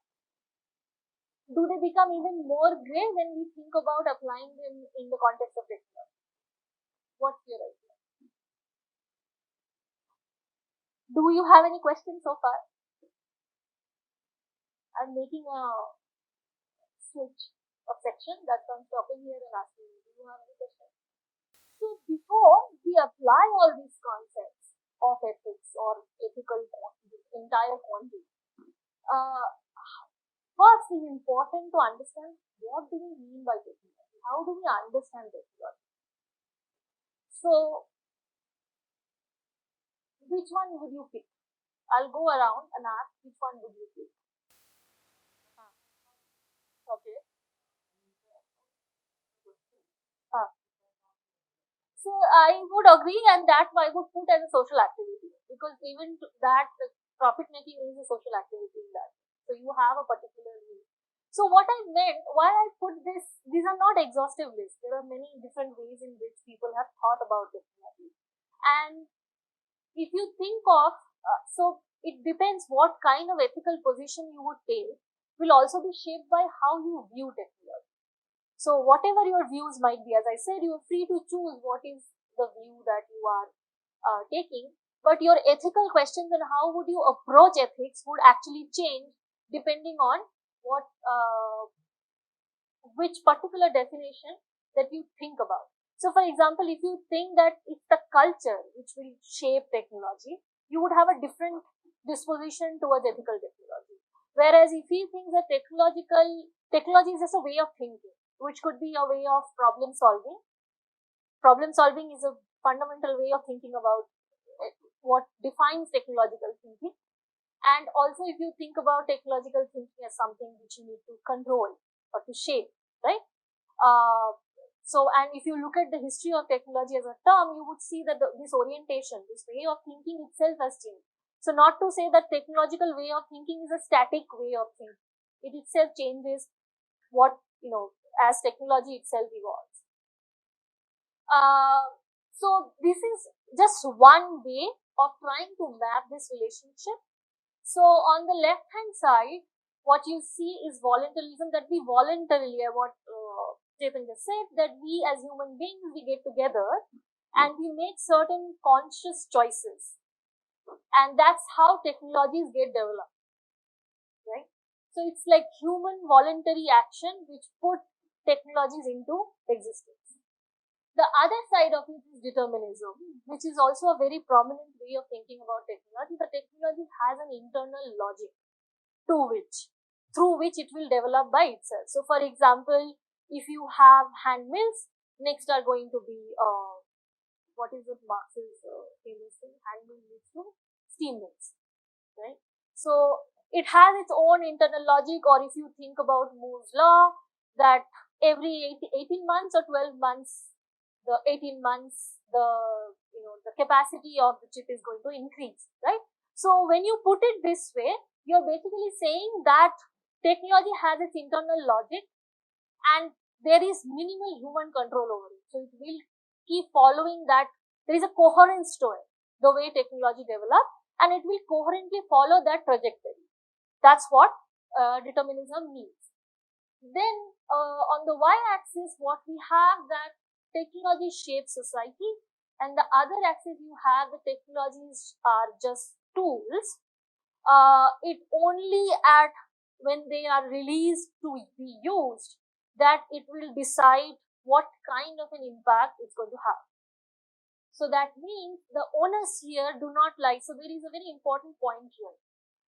do they become even more gray when we think about applying them in the context of technology? What's your idea? Do you have any questions so far? I'm making a switch of section, that's why I'm stopping here and asking you, do you have any questions? So before we apply all these concepts of ethics or ethical entire quantity, first it is important to understand what do we mean by technology, how do we understand technology. So which one would you pick? I'll go around and ask which one would you pick. Okay. So I would agree, and that I would put as a social activity, because even that profit making is a social activity in that. So you have a particular need. So what I meant, why I put this, these are not exhaustive lists. There are many different ways in which people have thought about technology. And if you think of, so it depends what kind of ethical position you would take will also be shaped by how you view technology. So whatever your views might be, as I said, you are free to choose what is the view that you are taking, but your ethical questions and how would you approach ethics would actually change depending on what, which particular definition that you think about. So for example, if you think that it's the culture which will shape technology, you would have a different disposition towards ethical technology. Whereas if you think that technology is just a way of thinking, which could be a way of problem solving. Problem solving is a fundamental way of thinking about what defines technological thinking. And also if you think about technological thinking as something which you need to control or to shape, right? So, and if you look at the history of technology as a term, you would see that this orientation, this way of thinking itself has changed. So not to say that technological way of thinking is a static way of thinking. It itself changes what, as technology itself evolves. So this is just one way of trying to map this relationship. So on the left hand side, what you see is voluntarism, that we voluntarily, what Chetan just said, that we as human beings, we get together and we make certain conscious choices. And that's how technologies get developed, right? So it's like human voluntary action which put technologies into existence. The other side of it is determinism, which is also a very prominent way of thinking about technology. The technology has an internal logic through which it will develop by itself. So for example, if you have hand mills, next are going to be, what is it, Marx's famous thing, hand mill leads to steam mills, right? So it has its own internal logic. Or if you think about Moore's law, that every 18 months or 12 months, the 18 months, the capacity of the chip is going to increase, right? So when you put it this way, you're basically saying that technology has its internal logic and there is minimal human control over it. So it will keep following that. There is a coherence to it, the way technology develops, and it will coherently follow that trajectory. That's what determinism means. Then on the y-axis, what we have that technology shapes society, and the other axis you have the technologies are just tools. It only at when they are released to be used that it will decide what kind of an impact it's going to have. So that means the owners here do not like, so there is a very important point here.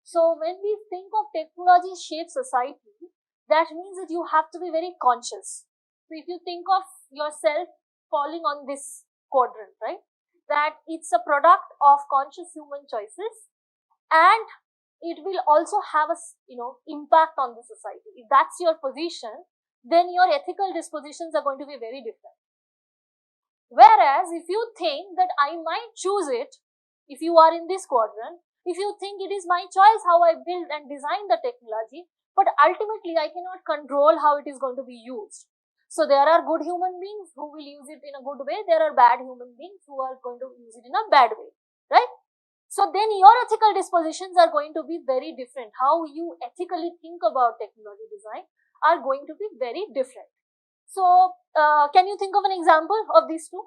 So when we think of technology shape society, that means that you have to be very conscious. So if you think of yourself falling on this quadrant, right, that it's a product of conscious human choices, and it will also have a impact on the society. If that's your position, then your ethical dispositions are going to be very different. Whereas if you think that I might choose it, if you are in this quadrant, if you think it is my choice how I build and design the technology, but ultimately I cannot control how it is going to be used. So there are good human beings who will use it in a good way, there are bad human beings who are going to use it in a bad way, right? So then your ethical dispositions are going to be very different. How you ethically think about technology design are going to be very different. So can you think of an example of these two?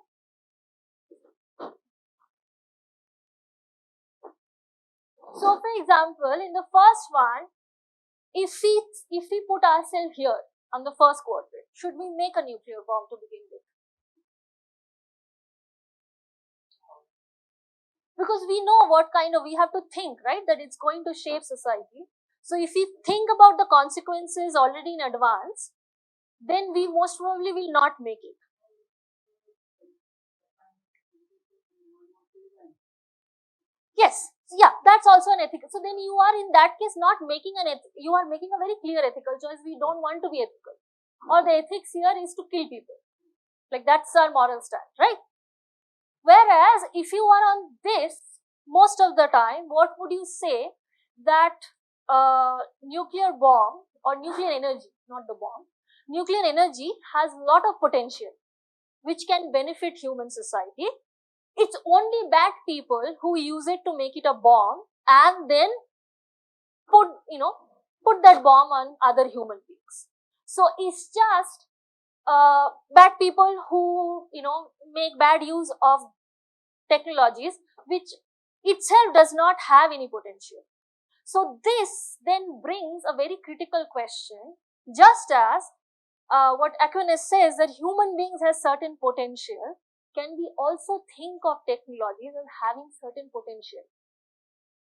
So for example, in the first one, if we put ourselves here on the first quadrant, should we make a nuclear bomb to begin with? Because we know what kind of, we have to think, right, that it's going to shape society. So if we think about the consequences already in advance, then we most probably will not make it. Yes, yeah, that's also an ethical. So then you are in that case not making you are making a very clear ethical choice. We don't want to be ethical, or the ethics here is to kill people. Like that's our moral stand, right? Whereas if you are on this, most of the time, what would you say that nuclear bomb or nuclear energy, not the bomb, nuclear energy has a lot of potential which can benefit human society. It's only bad people who use it to make it a bomb and then put that bomb on other human beings. So it's just bad people who make bad use of technologies which itself does not have any potential. So this then brings a very critical question, just as what Aquinas says that human beings have certain potential, can we also think of technologies as having certain potential?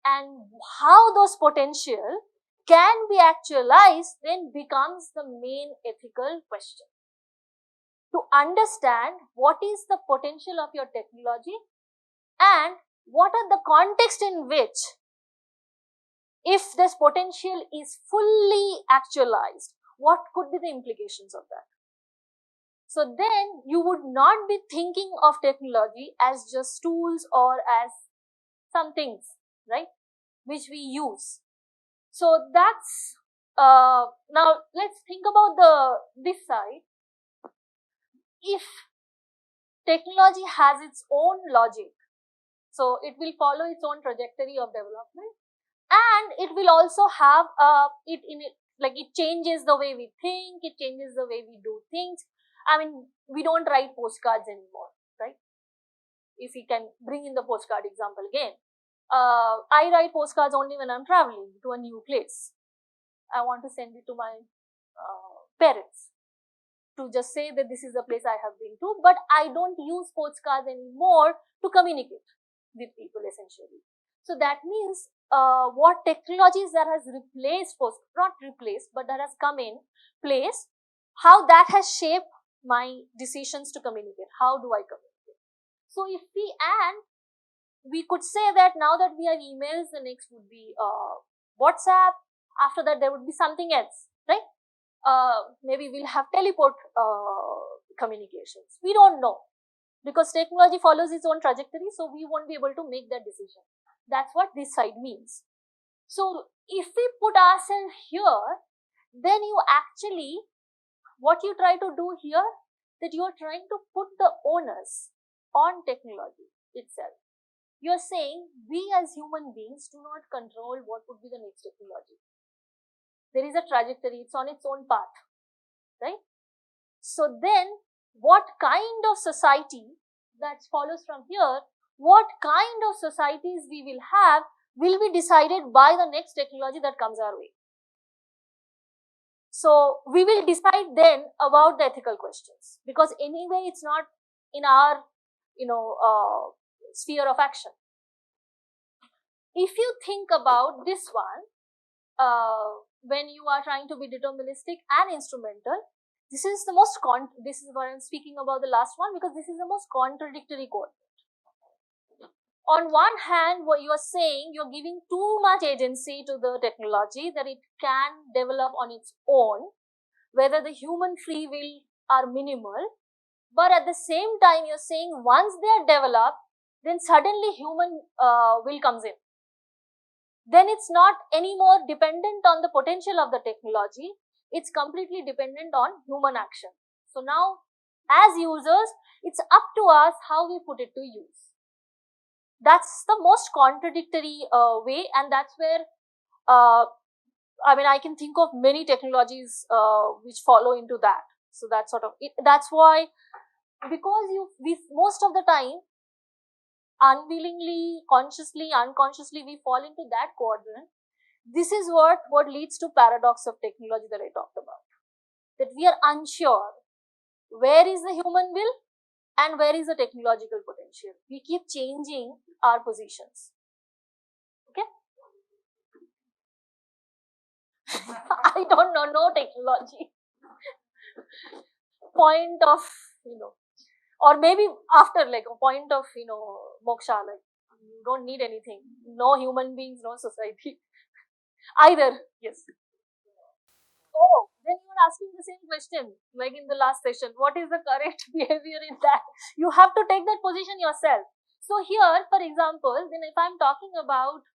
And how those potential can be actualized then becomes the main ethical question. To understand what is the potential of your technology and what are the context in which, if this potential is fully actualized, what could be the implications of that? So then you would not be thinking of technology as just tools or as some things, right, which we use. So that's, now let's think about this side. If technology has its own logic, so it will follow its own trajectory of development, and it will also have it changes the way we think, it changes the way we do things. I mean, we don't write postcards anymore, right? If we can bring in the postcard example again, I write postcards only when I'm traveling to a new place. I want to send it to my parents to just say that this is the place I have been to, but I don't use postcards anymore to communicate with people essentially. So that means what technologies that has replaced not replaced, but that has come in place, how that has shaped my decisions to communicate. How do I communicate? So if we could say that now that we have emails, the next would be WhatsApp. After that, there would be something else, right? Maybe we'll have teleport communications. We don't know, because technology follows its own trajectory, so we won't be able to make that decision. That's what this side means. So if we put ourselves here, then you actually, what you try to do here, that you are trying to put the onus on technology itself. you are saying we as human beings do not control what would be the next technology. There is a trajectory, it's on its own path, right? So then what kind of society that follows from here, what kind of societies we will have will be decided by the next technology that comes our way. So we will decide then about the ethical questions, because anyway it's not in our sphere of action. If you think about this one, when you are trying to be deterministic and instrumental, this is the most this is what I'm speaking about, the last one, because this is the most contradictory coordinate. On one hand, what you are saying, you're giving too much agency to the technology that it can develop on its own, whether the human free will are minimal, but at the same time you're saying once they are developed, then suddenly human will comes in. Then it's not anymore dependent on the potential of the technology, it's completely dependent on human action. So now, as users, it's up to us how we put it to use. That's the most contradictory way, and that's where I can think of many technologies which follow into that. So that's sort of it. That's why, because we most of the time, unwillingly, consciously, unconsciously, we fall into that quadrant. This is what leads to paradox of technology that I talked about. That we are unsure where is the human will and where is the technological potential. We keep changing our positions. Okay? I don't know, no technology. Point of, or maybe after like a point of, moksha, like you don't need anything. No human beings, no society. Either, yes. Oh, then you are asking the same question like in the last session. What is the correct behavior in that? You have to take that position yourself. So here, for example, then if I'm talking about,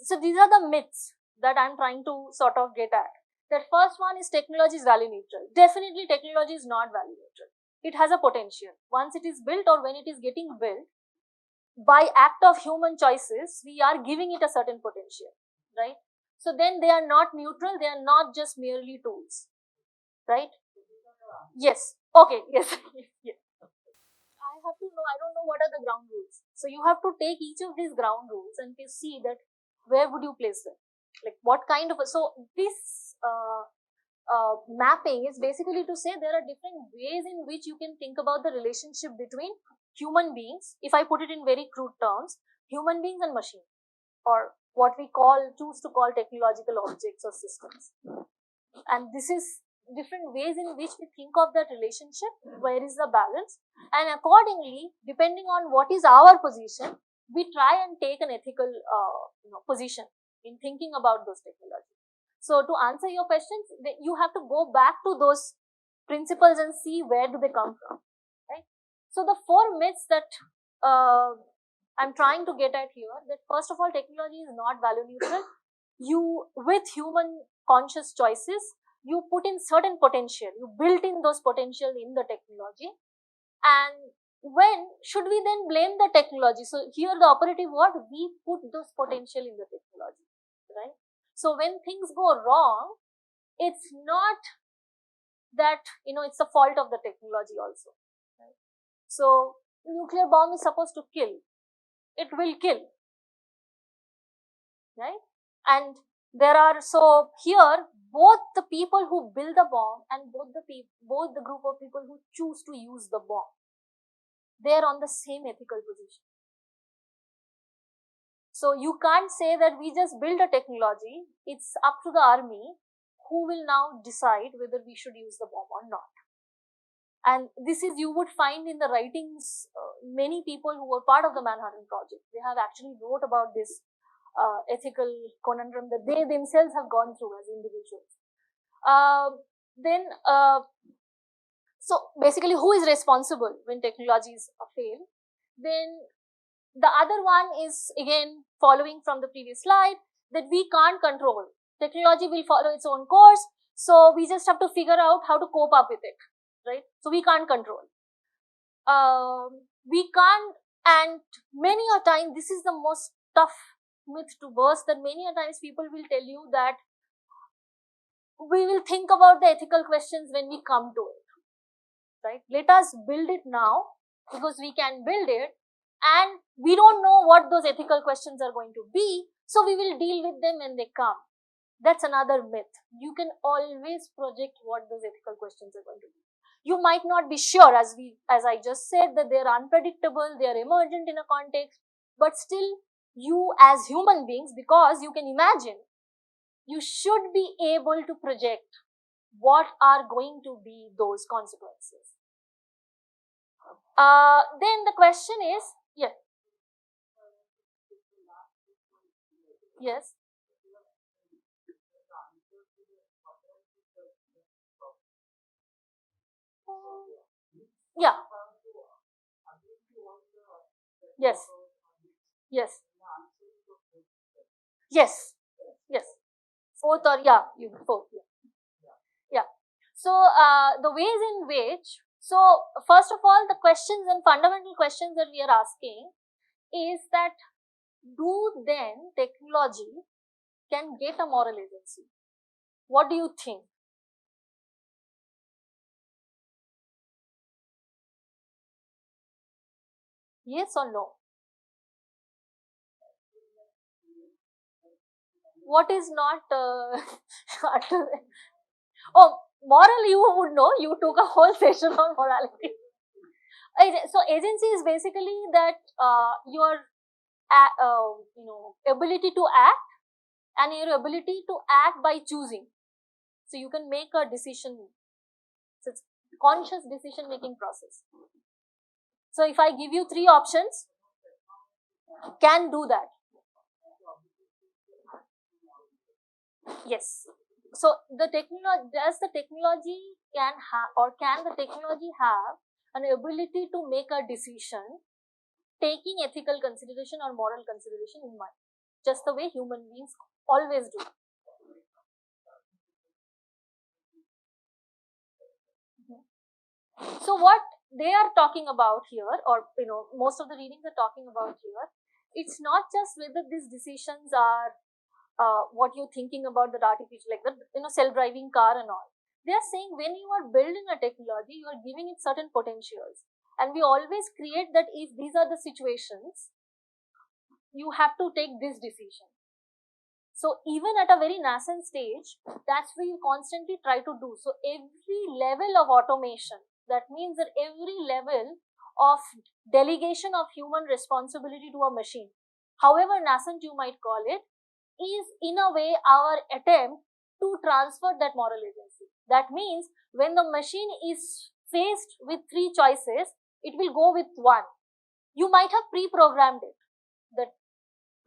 so these are the myths that I'm trying to sort of get at. That first one is technology is value neutral. Definitely technology is not value neutral. It has a potential. Once it is built or when it is getting built, by act of human choices, we are giving it a certain potential, right? So then they are not neutral, they are not just merely tools, right? Yes, okay, yes, yes. I have to know, I don't know what are the ground rules. So you have to take each of these ground rules and to see that where would you place them? Like what kind of, so this mapping is basically to say there are different ways in which you can think about the relationship between human beings, if I put it in very crude terms, human beings and machine, or what we choose to call technological objects or systems. And this is different ways in which we think of that relationship, where is the balance, and accordingly, depending on what is our position, we try and take an ethical position in thinking about those technologies. So to answer your questions, you have to go back to those principles and see where do they come from, right? So the four myths that I'm trying to get at here, that first of all, technology is not value neutral. You, with human conscious choices, you put in certain potential, you built in those potential in the technology. And when should we then blame the technology? So here the operative word, we put those potential in the technology, right? So when things go wrong, it's not that, it's the fault of the technology also, right? So nuclear bomb is supposed to kill, it will kill, right? And there are, so here, both the people who build the bomb and both the group of people who choose to use the bomb, they are on the same ethical position. So you can't say that we just build a technology, it's up to the army who will now decide whether we should use the bomb or not. And this is, you would find in the writings, many people who were part of the Manhattan Project, they have actually wrote about this ethical conundrum that they themselves have gone through as individuals. So basically, who is responsible when technologies fail? Then the other one is, again, following from the previous slide, that we can't control. Technology will follow its own course, so we just have to figure out how to cope up with it, right? So we can't control. We can't And many a time, this is the most tough myth to burst, that many a times people will tell you that we will think about the ethical questions when we come to it, right? Let us build it now because we can build it, and we don't know what those ethical questions are going to be, so we will deal with them when they come. That's another myth. You can always project what those ethical questions are going to be. You might not be sure, as I just said, that they're unpredictable, they're emergent in a context, but still you as human beings, because you can imagine, you should be able to project what are going to be those consequences. Then the question is, yes. Yes. Yeah. Yes. Yes. Yes. Yes. Fourth, or yeah, you fourth. Yeah. Yeah. So the ways in which, so first of all, the questions and fundamental questions that we are asking is that, do then technology can get a moral agency? What do you think? Yes or no? What is not oh, moral you would know, you took a whole session on morality. So agency is basically that your ability to act, and your ability to act by choosing. So you can make a decision. So it's conscious decision making process. So if I give you 3 options, can do that. Yes. So the technology, does the technology can the technology have an ability to make a decision taking ethical consideration or moral consideration in mind, just the way human beings always do? So what they are talking about here, or most of the readings are talking about here, it's not just whether these decisions are what you're thinking about, the artificial, like the self-driving car and all. They are saying when you are building a technology, you are giving it certain potentials, and we always create that if these are the situations, you have to take this decision. So even at a very nascent stage, that's what you constantly try to do. So every level of automation, that means that every level of delegation of human responsibility to a machine, however nascent you might call it, is in a way our attempt to transfer that moral agency. That means when the machine is faced with 3 choices, it will go with one. You might have pre-programmed it that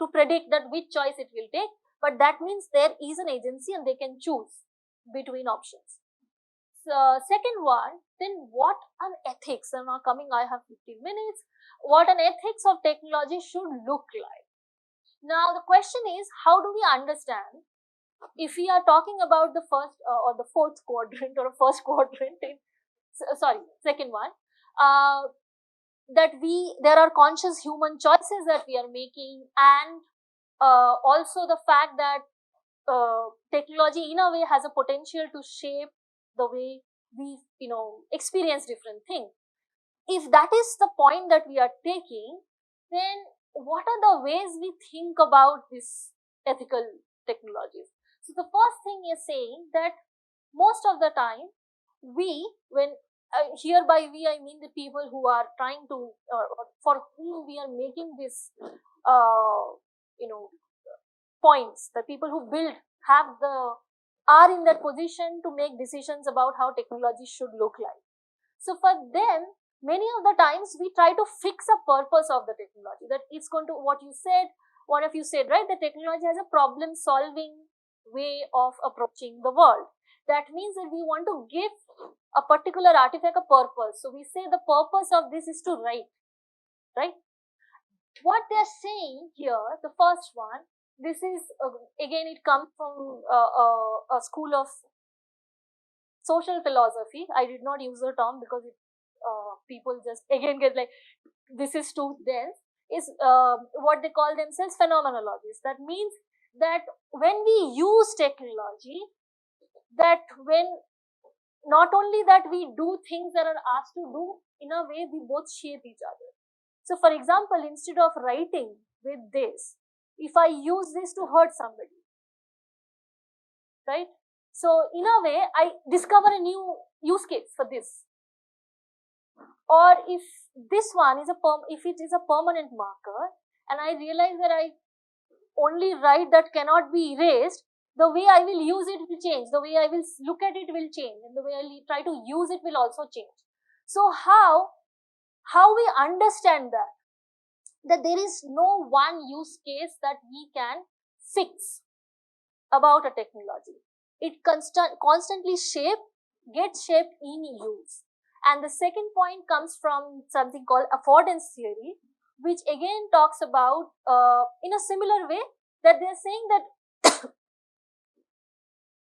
to predict that which choice it will take, but that means there is an agency and they can choose between options. So, second one, then what an ethics, and now coming, I have 15 minutes, what an ethics of technology should look like. Now the question is, how do we understand, if we are talking about the first or the fourth quadrant or first quadrant in, second one, that there are conscious human choices that we are making, and also the fact that technology in a way has a potential to shape the way we experience different things. If that is the point that we are taking, then what are the ways we think about this ethical technologies? So the first thing is saying that most of the time when here by we I mean the people who are trying to or for whom we are making this points, the people who build are in that position to make decisions about how technology should look like. So for them, many of the times we try to fix a purpose of the technology, that it's going to, what you said, one of you said, right, the technology has a problem solving way of approaching the world. That means that we want to give a particular artifact a purpose. So we say the purpose of this is to write, right? What they're saying here, the first one, this is again, it comes from a school of social philosophy. I did not use the term because people just again get like, this is too dense, is what they call themselves phenomenologies. That means that when we use technology, that when not only that we do things that are asked to do, in a way we both shape each other. So for example, instead of writing with this, if I use this to hurt somebody, right? So in a way, I discover a new use case for this. Or if this one is if it is a permanent marker, and I realize that I only write that cannot be erased, the way I will use it will change, the way I will look at it will change, and the way I try to use it will also change. So how we understand that there is no one use case that we can fix about a technology. It constantly gets shaped in use. And the second point comes from something called affordance theory, which again talks about, in a similar way, that they're saying that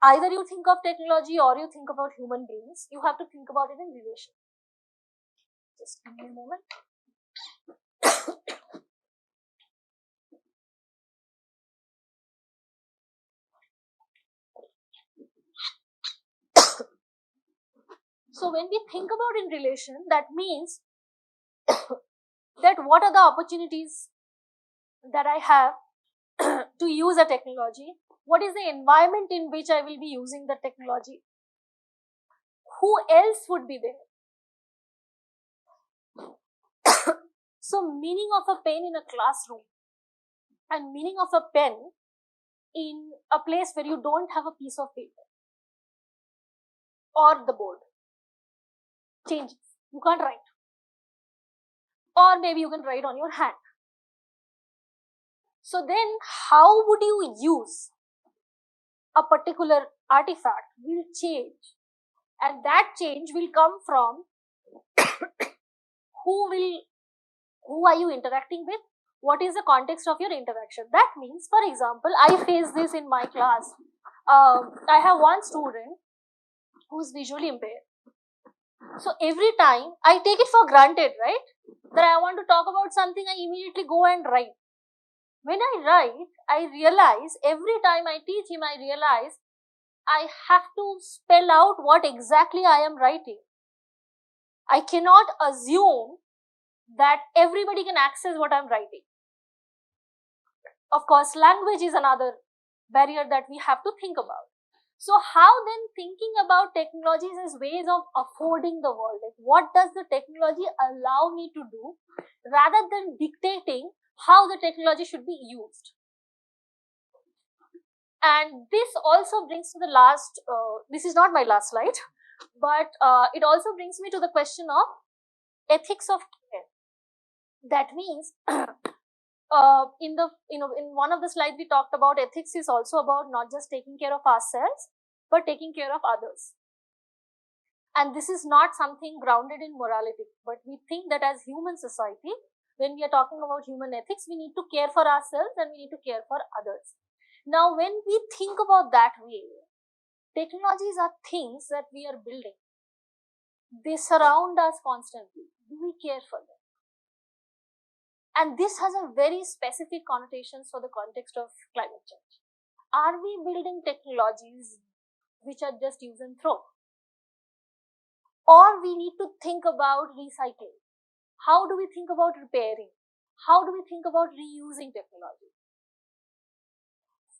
either you think of technology or you think about human beings, you have to think about it in relation. Just give me a moment. So when we think about in relation, that means that what are the opportunities that I have to use a technology? What is the environment in which I will be using the technology? Who else would be there? So meaning of a pen in a classroom and meaning of a pen in a place where you don't have a piece of paper or the board changes. You can't write. Or maybe you can write on your hand. So then how would you use a particular artifact will change, and that change will come from who are you interacting with, what is the context of your interaction. That means, for example, I face this in my class. I have one student who's visually impaired. So every time I take it for granted, right, that I want to talk about something, I immediately go and write. When I write, I realize every time I teach him, I realize I have to spell out what exactly I am writing. I cannot assume that everybody can access what I am writing. Of course, language is another barrier that we have to think about. So how then thinking about technologies as ways of affording the world? Like, what does the technology allow me to do rather than dictating how the technology should be used? And this also brings to the last, this is not my last slide, but it also brings me to the question of ethics of care. That means in one of the slides we talked about ethics is also about not just taking care of ourselves, but taking care of others. And this is not something grounded in morality, but we think that as human society, when we are talking about human ethics, we need to care for ourselves and we need to care for others. Now, when we think about that way, technologies are things that we are building. They surround us constantly. Do we care for them? And this has a very specific connotations for the context of climate change. Are we building technologies which are just use and throw? Or we need to think about recycling. How do we think about repairing? How do we think about reusing technology?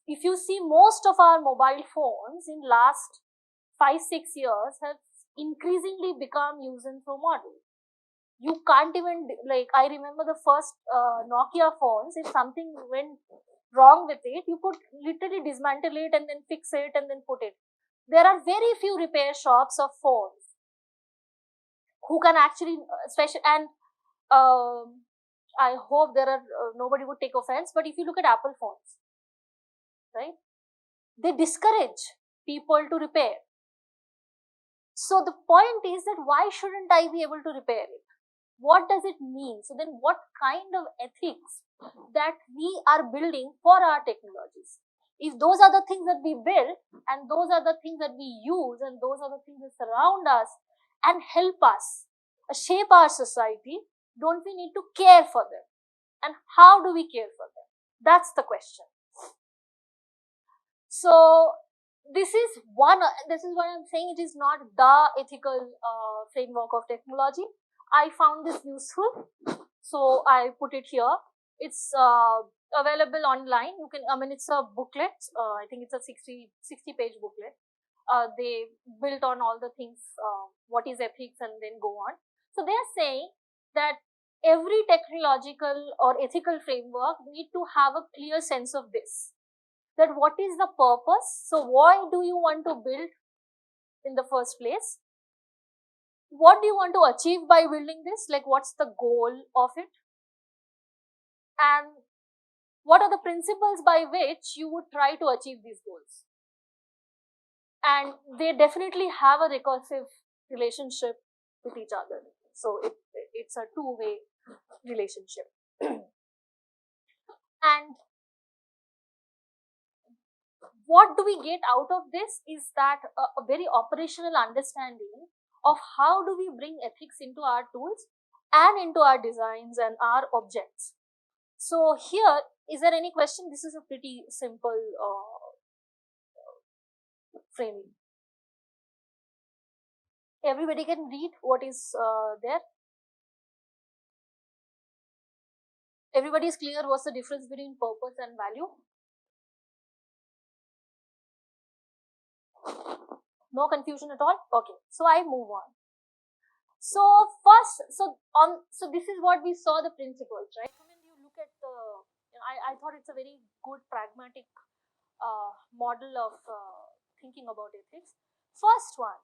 If you see, most of our mobile phones in last 5-6 years have increasingly become use and throw model. You can't even, like, I remember the first Nokia phones, if something went wrong with it, you could literally dismantle it and then fix it and then put it. There are very few repair shops of phones who can actually, and I hope there are, nobody would take offense, but if you look at Apple phones, right, they discourage people to repair. So the point is that why shouldn't I be able to repair it? What does it mean? So then what kind of ethics that we are building for our technologies? If those are the things that we build, and those are the things that we use, and those are the things that surround us and help us shape our society, don't we need to care for them? And how do we care for them? That's the question. So this is what I'm saying. It is not the ethical framework of technology. I found this useful, so I put it here. It's available online. You can, it's a booklet. I think it's a 60 page booklet. They built on all the things, what is ethics, and then go on. So they are saying that every technological or ethical framework need to have a clear sense of this, that what is the purpose. So why do you want to build in the first place? What do you want to achieve by building this? Like, what's the goal of it? And what are the principles by which you would try to achieve these goals? And they definitely have a recursive relationship with each other. So it's a two-way relationship. And what do we get out of this is that a very operational understanding of how do we bring ethics into our tools and into our designs and our objects. So here, is there any question? This is a pretty simple framing. Everybody can read what is there. Everybody is clear what's the difference between purpose and value? No confusion at all? Okay, so I move on. So first, so this is what we saw, the principles, right? When you look at the, I thought it's a very good pragmatic model of thinking about ethics. First one,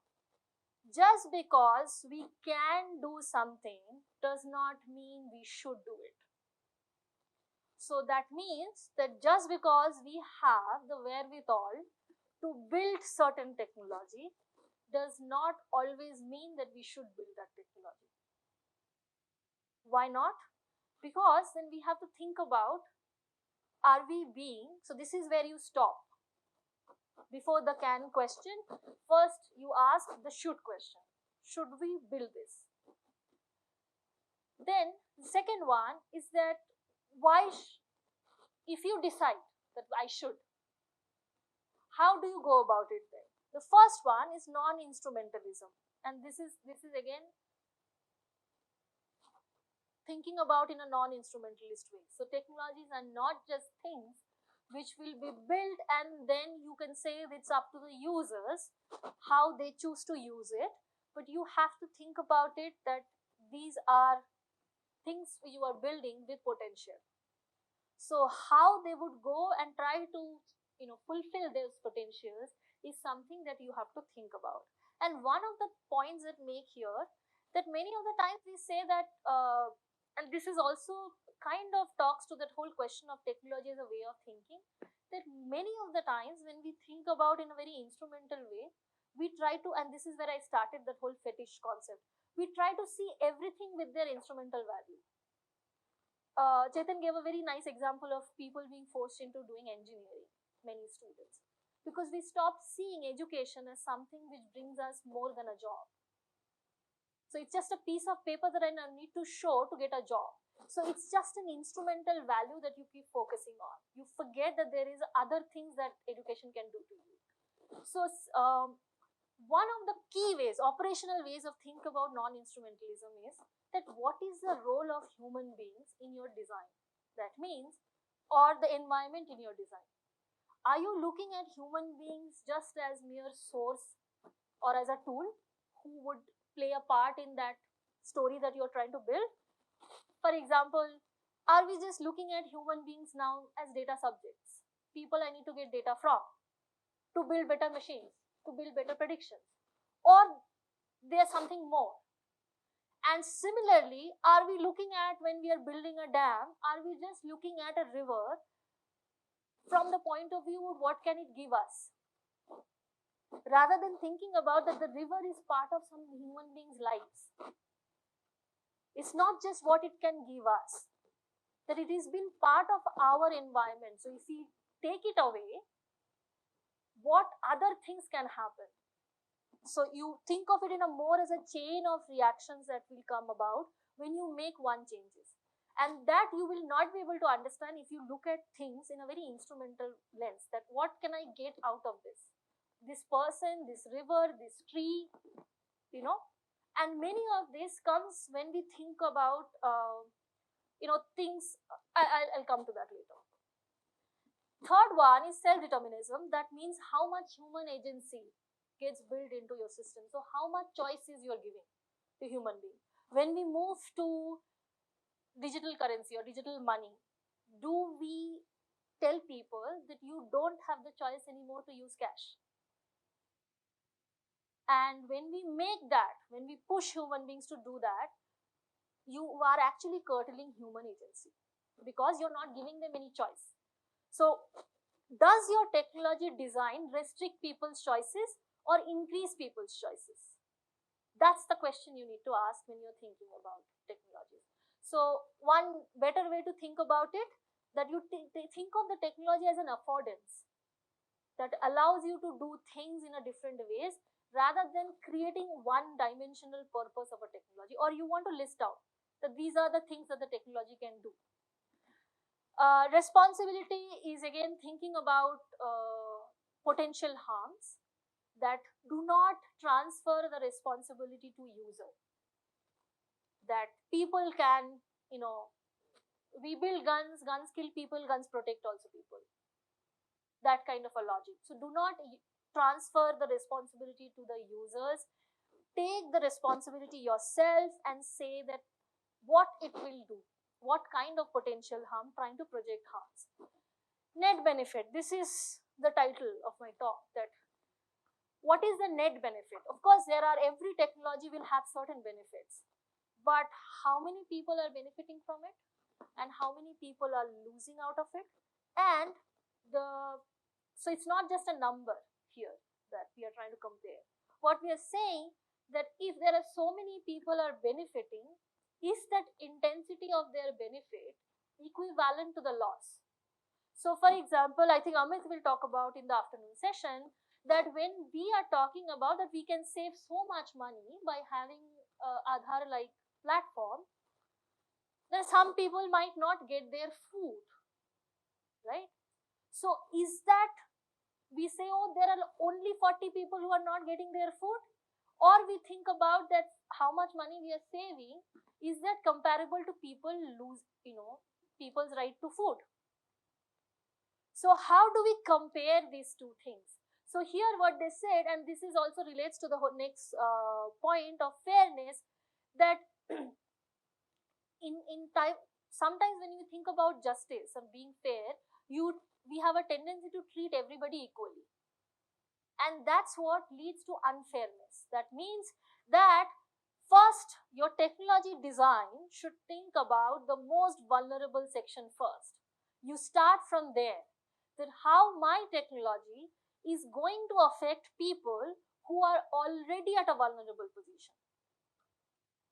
just because we can do something does not mean we should do it. So that means that just because we have the wherewithal to build certain technology does not always mean that we should build that technology. Why not? Because then we have to think about, are we being, so this is where you stop. Before the can question, first you ask the should question. Should we build this? Then the second one is that if you decide that I should, how do you go about it then? The first one is non-instrumentalism, and this is again thinking about in a non-instrumentalist way. So technologies are not just things which will be built and then you can say it's up to the users how they choose to use it, but you have to think about it that these are things you are building with potential. So how they would go and try to fulfill those potentials is something that you have to think about. And one of the points that make here, that many of the times we say that and this is also kind of talks to that whole question of technology as a way of thinking, that many of the times when we think about in a very instrumental way, we try to, and this is where I started that whole fetish concept, we try to see everything with their instrumental value. Chetan gave a very nice example of people being forced into doing engineering, many students, because we stopped seeing education as something which brings us more than a job. So it's just a piece of paper that I need to show to get a job. So it's just an instrumental value that you keep focusing on. You forget that there is other things that education can do to you. So one of the key ways, operational ways of think about non-instrumentalism is that what is the role of human beings in your design? That means, or the environment in your design. Are you looking at human beings just as mere source or as a tool who would play a part in that story that you're trying to build? For example, are we just looking at human beings now as data subjects? People I need to get data from to build better machines, to build better predictions, or there's something more? And similarly, are we looking at, when we are building a dam, are we just looking at a river from the point of view of what can it give us, rather than thinking about that the river is part of some human beings' lives? It's not just what it can give us, that it has been part of our environment. So if we take it away, what other things can happen? So you think of it in a more as a chain of reactions that will come about when you make one changes. And that you will not be able to understand if you look at things in a very instrumental lens, that what can I get out of this? This person, this river, this tree, you know. And many of this comes when we think about, things, I'll come to that later. Third one is self-determinism. That means how much human agency gets built into your system. So how much choices you are giving to human being. When we move to digital currency or digital money, do we tell people that you don't have the choice anymore to use cash? And when we make that, when we push human beings to do that, you are actually curtailing human agency because you're not giving them any choice. So does your technology design restrict people's choices or increase people's choices? That's the question you need to ask when you're thinking about technologies. So one better way to think about it, that you think of the technology as an affordance that allows you to do things in a different ways rather than creating one-dimensional purpose of a technology, or you want to list out that these are the things that the technology can do. Responsibility is again thinking about potential harms that do not transfer the responsibility to user. That people can, we build guns, guns kill people, guns protect also people. That kind of a logic. So do not transfer the responsibility to the users. Take the responsibility yourself and say that what it will do, what kind of potential harm, trying to project harms. Net benefit, this is the title of my talk, that what is the net benefit? Of course, every technology will have certain benefits, but how many people are benefiting from it and how many people are losing out of it? And so it's not just a number here that we are trying to compare. What we are saying that if there are so many people are benefiting, is that intensity of their benefit equivalent to the loss? So for example, I think Amit will talk about in the afternoon session that when we are talking about that we can save so much money by having Aadhaar-like platform, then some people might not get their food, right? So is that we say, oh, there are only 40 people who are not getting their food? Or we think about that how much money we are saving, is that comparable to people lose, people's right to food? So how do we compare these two things? So here what they said, and this is also relates to the next point of fairness, that in time, sometimes when you think about justice or being fair, we have a tendency to treat everybody equally. And that's what leads to unfairness. That means that first, your technology design should think about the most vulnerable section first. You start from there, that how my technology is going to affect people who are already at a vulnerable position.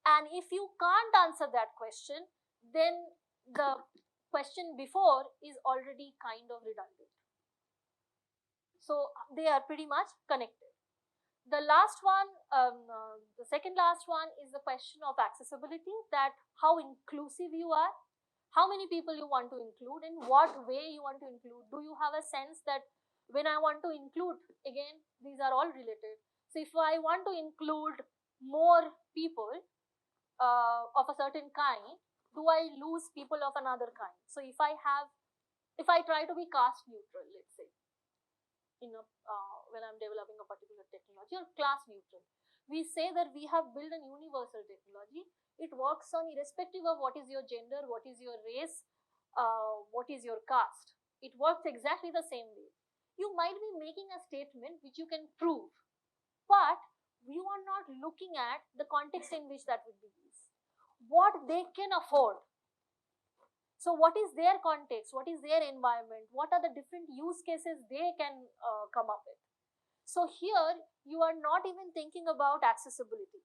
And if you can't answer that question, then the question before is already kind of redundant. So they are pretty much connected. The last one, the second last one is the question of accessibility, that how inclusive you are, how many people you want to include, in what way you want to include. Do you have a sense that when I want to include, again, these are all related. So if I want to include more people of a certain kind, do I lose people of another kind? So if I try to be caste neutral, let's say, when I'm developing a particular technology, or class neutral, we say that we have built a universal technology. It works on irrespective of what is your gender, what is your race, what is your caste. It works exactly the same way. You might be making a statement which you can prove, but you are not looking at the context in which that would be used, what they can afford. So what is their context? What is their environment? What are the different use cases they can come up with? So here you are not even thinking about accessibility.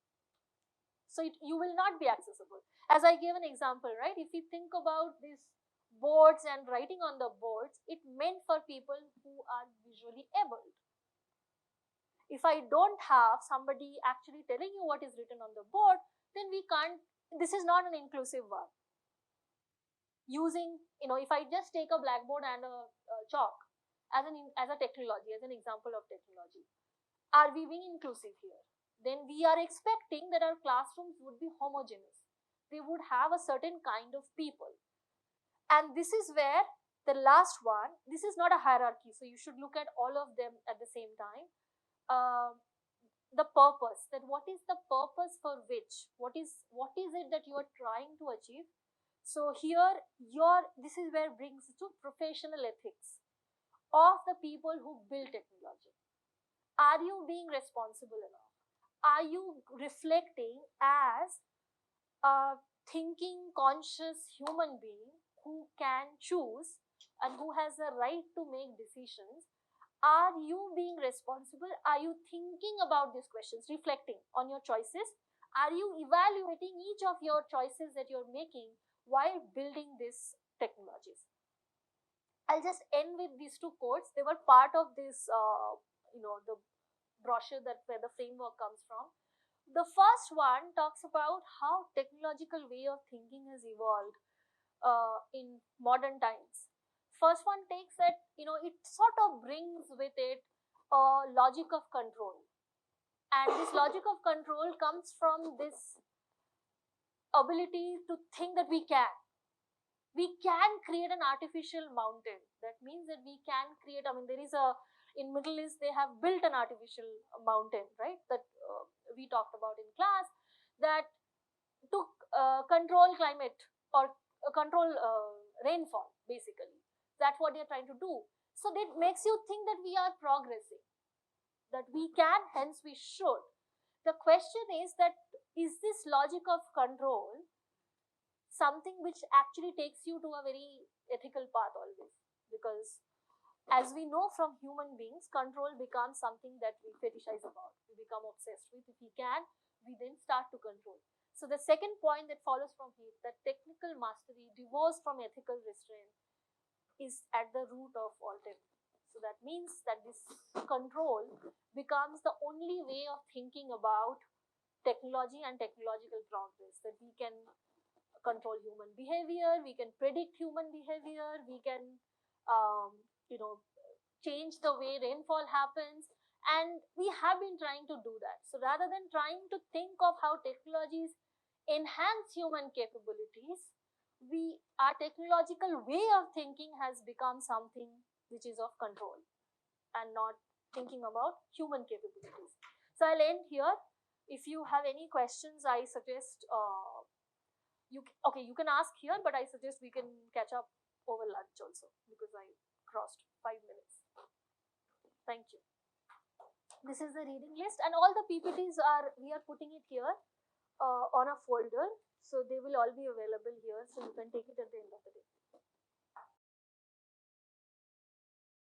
So you will not be accessible. As I gave an example, right? If you think about these boards and writing on the boards, it meant for people who are visually able. If I don't have somebody actually telling you what is written on the board, then we can't this is not an inclusive one. Using, if I just take a blackboard and a chalk as a technology, as an example of technology, are we being inclusive here? Then we are expecting that our classrooms would be homogeneous. They would have a certain kind of people. And this is where the last one, this is not a hierarchy, so you should look at all of them at the same time. The purpose, that what is the purpose for which, what is it that you are trying to achieve? So here, this is where it brings to professional ethics of the people who build technology. Are you being responsible enough? Are you reflecting as a thinking, conscious human being who can choose and who has a right to make decisions? Are you being responsible? Are you thinking about these questions, reflecting on your choices? Are you evaluating each of your choices that you're making while building these technologies? I'll just end with these two quotes. They were part of this, the brochure where the framework comes from. The first one talks about how technological way of thinking has evolved in modern times. First one takes that, it sort of brings with it a logic of control. And this logic of control comes from this ability to think that we can create an artificial mountain. That means that we can create, there is in Middle East, they have built an artificial mountain, right? That we talked about in class, that to control climate or control rainfall, basically. That's what they're trying to do. So that makes you think that we are progressing, that we can, hence we should. The question is that, is this logic of control something which actually takes you to a very ethical path always? Because as we know from human beings, control becomes something that we fetishize about, we become obsessed with. If we can, we then start to control. So the second point that follows from here, that technical mastery divorced from ethical restraint is at the root of all tech. So that means that this control becomes the only way of thinking about technology and technological progress, that we can control human behavior, we can predict human behavior, we can change the way rainfall happens, and we have been trying to do that. So rather than trying to think of how technologies enhance human capabilities, our technological way of thinking has become something which is of control and not thinking about human capabilities. So I'll end here. If you have any questions, I suggest you can ask here, but I suggest we can catch up over lunch also, because I crossed 5 minutes. Thank you. This is the reading list, and all the PPTs we are putting it here on a folder, so they will all be available here, so you can take it at the